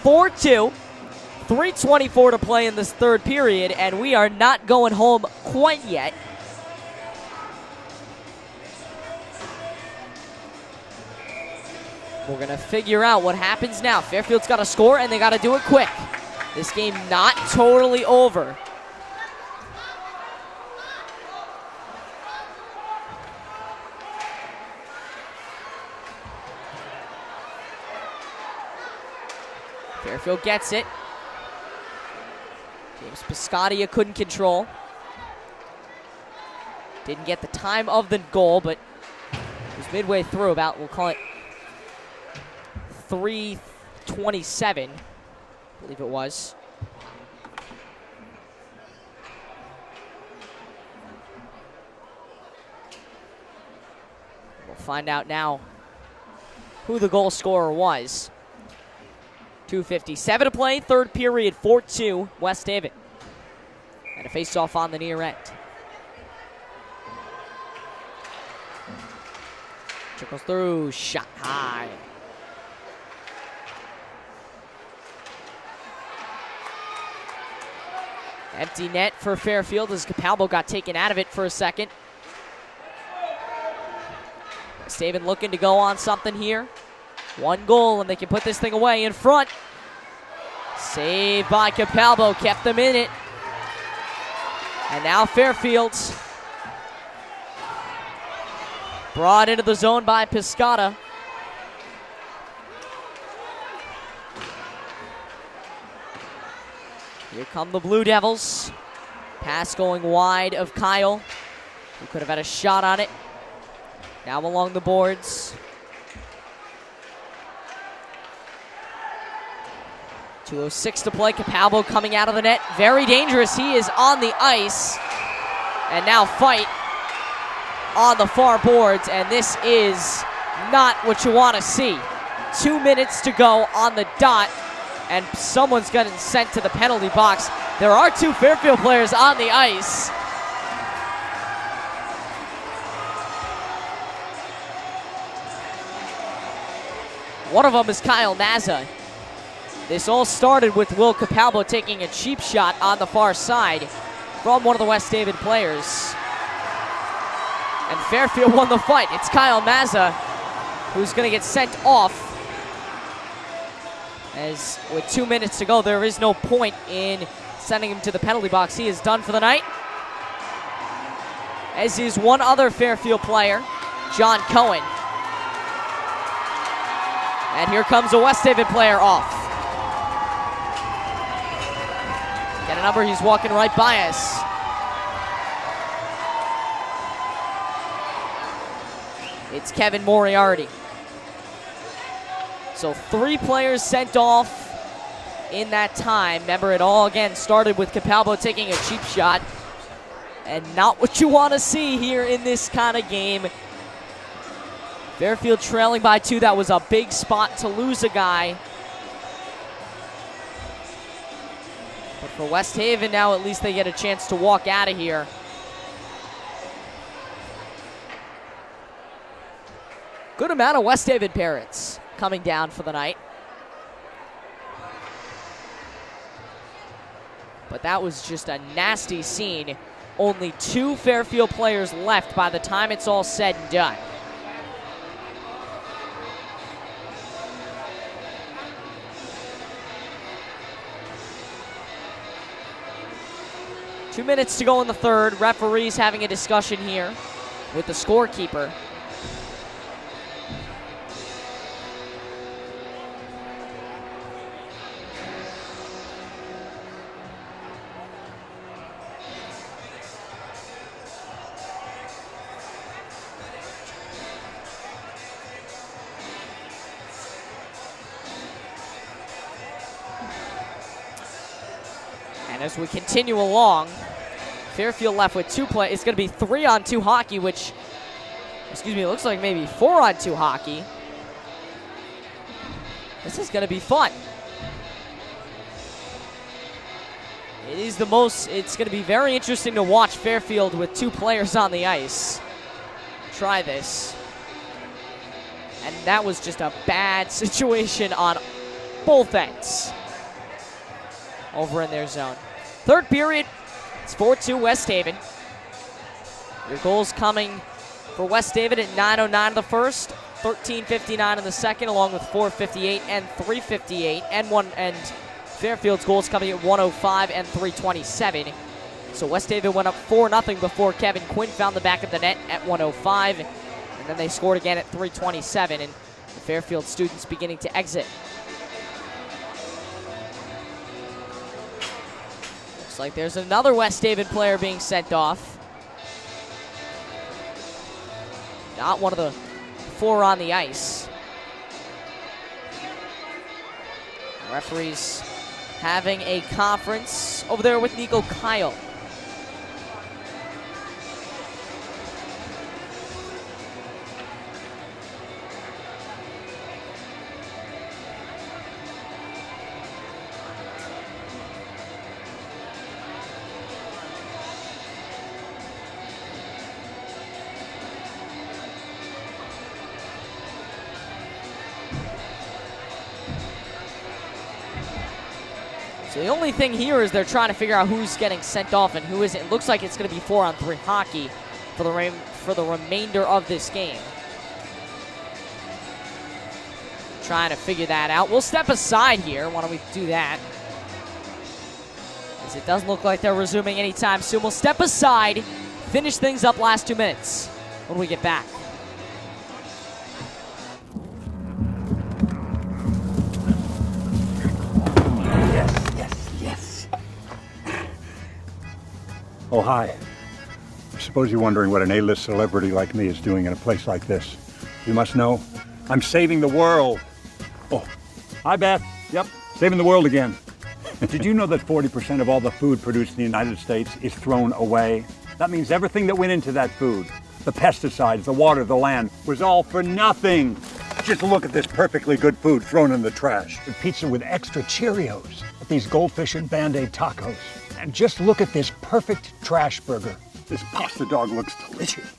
4-2, 3:24 to play in this third period, and we are not going home quite yet. We're going to figure out what happens now. Fairfield's got to score, and they got to do it quick. This game not totally over. Fairfield gets it. James Piscottia couldn't control. Didn't get the time of the goal, but it was midway through, about, we'll call it 3:27, I believe it was. We'll find out now who the goal scorer was. 2:57 to play, third period, 4-2, West Haven. And a face-off on the near end. Trickles through, shot high. Empty net for Fairfield as Capalbo got taken out of it for a second. West Haven looking to go on something here. One goal and they can put this thing away in front. Saved by Capalbo, kept them in it. And now Fairfield brought into the zone by Piscottia. Here come the Blue Devils. Pass going wide of Kyle, who could have had a shot on it. Now along the boards. 2:06 to play. Capalbo coming out of the net. Very dangerous. He is on the ice. And now fight on the far boards. And this is not what you want to see. 2 minutes to go on the dot. And someone's getting sent to the penalty box. There are two Fairfield players on the ice. One of them is Kyle Naza. This all started with Will Capalbo taking a cheap shot on the far side from one of the West Haven players. And Fairfield won the fight. It's Kyle Naza who's going to get sent off. As with 2 minutes to go, there is no point in sending him to the penalty box. He is done for the night. As is one other Fairfield player, John Cohen. And here comes a West Haven player off. Get a number, he's walking right by us. It's Kevin Moriarty. So 3 players sent off in that time. Remember, it all again started with Capalbo taking a cheap shot. And not what you want to see here in this kind of game. Fairfield trailing by 2. That was a big spot to lose a guy. But for West Haven now, at least they get a chance to walk out of here. Good amount of West Haven parents coming down for the night. But that was just a nasty scene. Only 2 Fairfield players left by the time it's all said and done. Two minutes to go in the third. Referees having a discussion here with the scorekeeper. As we continue along, Fairfield left with 2 play. It's going to be 3-on-2 hockey, which, excuse me, it looks like maybe 4-on-2 hockey. This is going to be fun. It is the most, it's going to be very interesting to watch Fairfield with 2 players on the ice try this. And that was just a bad situation on both ends over in their zone. Third period, it's 4-2 West Haven. Your goals coming for West Haven at 9:09 in the first, 13:59 in the second, along with 4:58 and 3:58, and Fairfield's goals coming at 1:05 and 3:27. So West Haven went up 4-0 before Kevin Quinn found the back of the net at 1:05, and then they scored again at 3:27, and the Fairfield students beginning to exit. Looks like there's another West Haven player being sent off. Not one of the 4 on the ice. Referees having a conference over there with Nico Kyle. So the only thing here is they're trying to figure out who's getting sent off and who isn't. It looks like it's going to be 4-on-3 hockey for the remainder of this game. Trying to figure that out. We'll step aside here. Why don't we do that? As it doesn't look like they're resuming anytime soon. We'll step aside, finish things up last 2 minutes when we get back. Oh, hi. I suppose you're wondering what an A-list celebrity like me is doing in a place like this. You must know, I'm saving the world. Oh, hi, Beth. Yep, saving the world again. Did you know that 40% of all the food produced in the United States is thrown away? That means everything that went into that food, the pesticides, the water, the land, was all for nothing. Just look at this perfectly good food thrown in the trash. The pizza with extra Cheerios, these goldfish and Band-Aid tacos. And just look at this perfect trash burger. This pasta dog looks delicious.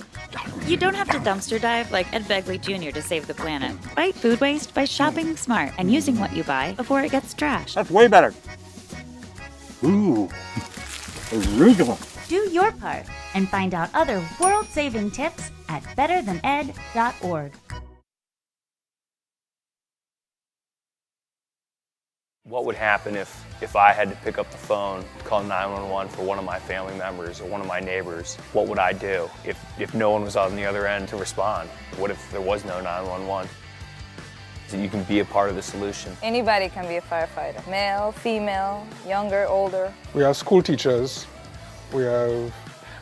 You don't have to dumpster dive like Ed Begley Jr. to save the planet. Fight food waste by shopping smart and using what you buy before it gets trashed. That's way better. Ooh, arugula. Do your part and find out other world-saving tips at betterthaned.org. What would happen if I had to pick up the phone, call 911 for one of my family members or one of my neighbors? What would I do if no one was on the other end to respond? What if there was no 911? So you can be a part of the solution. Anybody can be a firefighter. Male, female, younger, older. We have school teachers. We have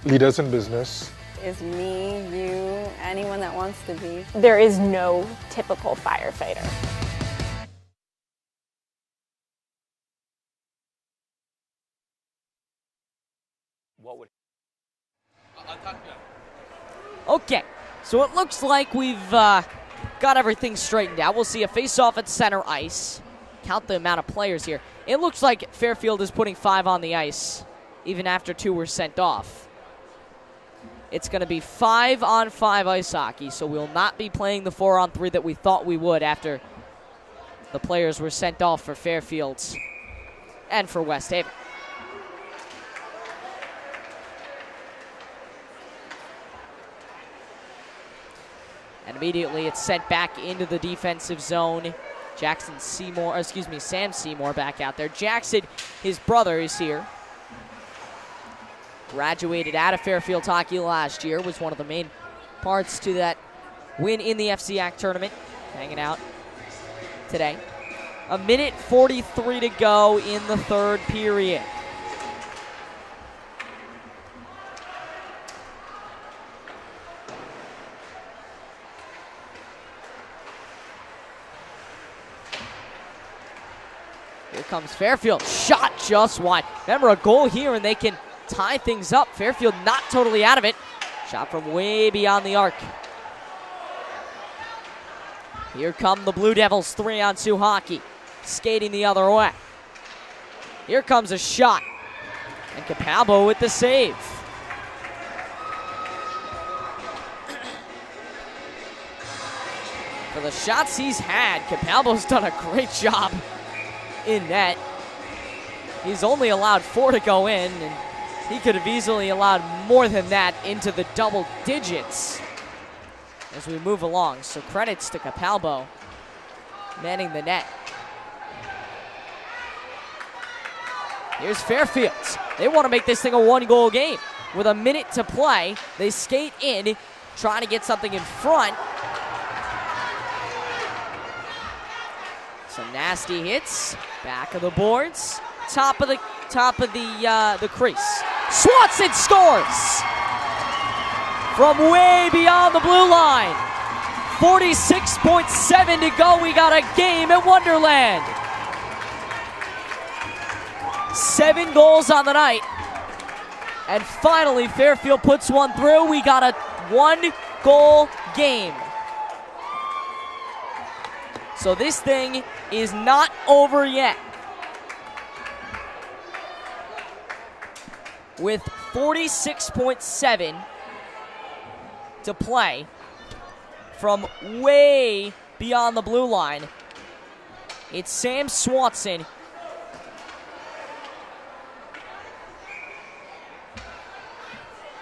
leaders in business. Is me, you, anyone that wants to be. There is no typical firefighter. Okay, so it looks like we've got everything straightened out. We'll see a face-off at center ice. Count the amount of players here. It looks like Fairfield is putting 5 on the ice, even after 2 were sent off. It's going to be 5-on-5 ice hockey, so we'll not be playing the 4-on-3 that we thought we would after the players were sent off for Fairfield and for West Haven. And immediately it's sent back into the defensive zone. Sam Seymour back out there. Jackson, his brother, is here. Graduated out of Fairfield hockey last year, was one of the main parts to that win in the FCAC tournament. Hanging out today. 1:43 to go in the third period. Here comes Fairfield, shot just wide. Remember, a goal here and they can tie things up. Fairfield not totally out of it. Shot from way beyond the arc. Here come the Blue Devils, 3-on-2 hockey, skating the other way. Here comes a shot, and Capalbo with the save. For the shots he's had, Capalbo's done a great job in net. He's only allowed 4 to go in, and he could have easily allowed more than that into the double digits as we move along. So credits to Capalbo manning the net. Here's Fairfield. They want to make this thing a 1-goal game. With a minute to play, they skate in, trying to get something in front. Some nasty hits, back of the boards, top of the top of the crease. Swanson scores from way beyond the blue line. 46.7 to go. We got a game at Wonderland. 7 goals on the night. And finally, Fairfield puts one through. We got a 1-goal game. So this thing is not over yet. With 46.7 to play from way beyond the blue line, it's Sam Swanson.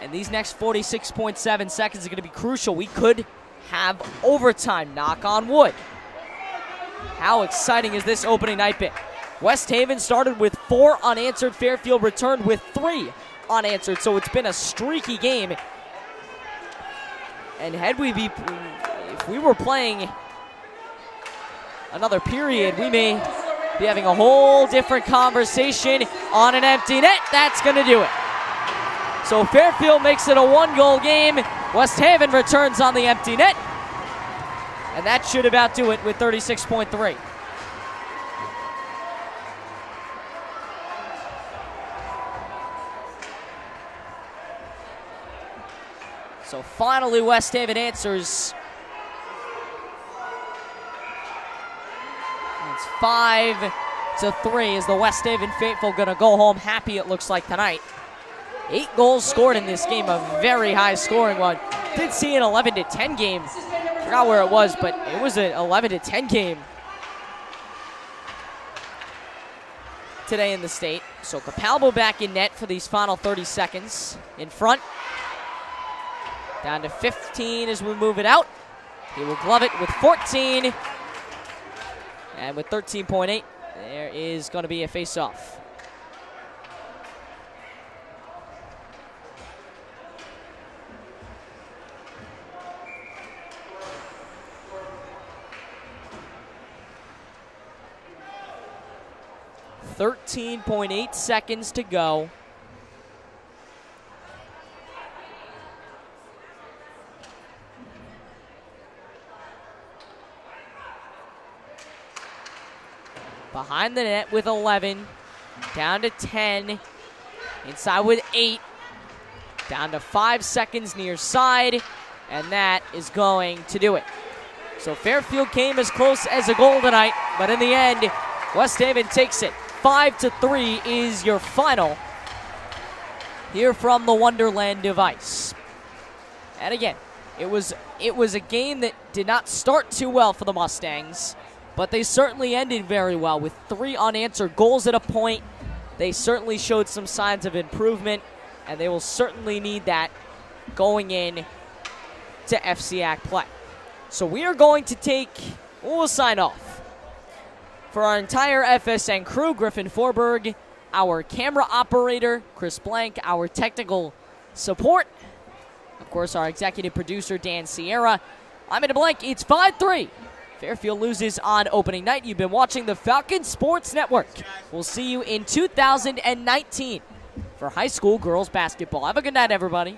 And these next 46.7 seconds are going to be crucial. We could have overtime, knock on wood. How exciting is this opening night been? West Haven started with 4 unanswered. Fairfield returned with 3 unanswered, so it's been a streaky game. And if we were playing another period, we may be having a whole different conversation on an empty net. That's going to do it. So Fairfield makes it a 1-goal game. West Haven returns on the empty net. And that should about do it with 36.3. So finally, West Haven answers. It's 5-3. Is the West Haven faithful going to go home happy, it looks like, tonight? 8 goals scored in this game, a very high scoring one. Did see an 11-10 game. Forgot where it was, but it was an 11-10 game today in the state. So Capalbo back in net for these final 30 seconds. In front. Down to 15 as we move it out. He will glove it with 14. And with 13.8, there is going to be a face-off. .8 seconds to go. Behind the net with 11. Down to 10. Inside with 8. Down to 5 seconds near side. And that is going to do it. So Fairfield came as close as a goal tonight, but in the end, West Haven takes it. 5-3 is your final here from the Wonderland of Ice. And again, it was a game that did not start too well for the Mustangs, but they certainly ended very well with 3 unanswered goals at a point. They certainly showed some signs of improvement, and they will certainly need that going in to FCAC play. So we are going to we'll sign off. For our entire FSN crew, Griffin Forberg, our camera operator, Chris Blank, our technical support, of course, our executive producer, Dan Sierra. I'm in a blank. It's 5-3. Fairfield loses on opening night. You've been watching the Falcon Sports Network. We'll see you in 2019 for high school girls basketball. Have a good night, everybody.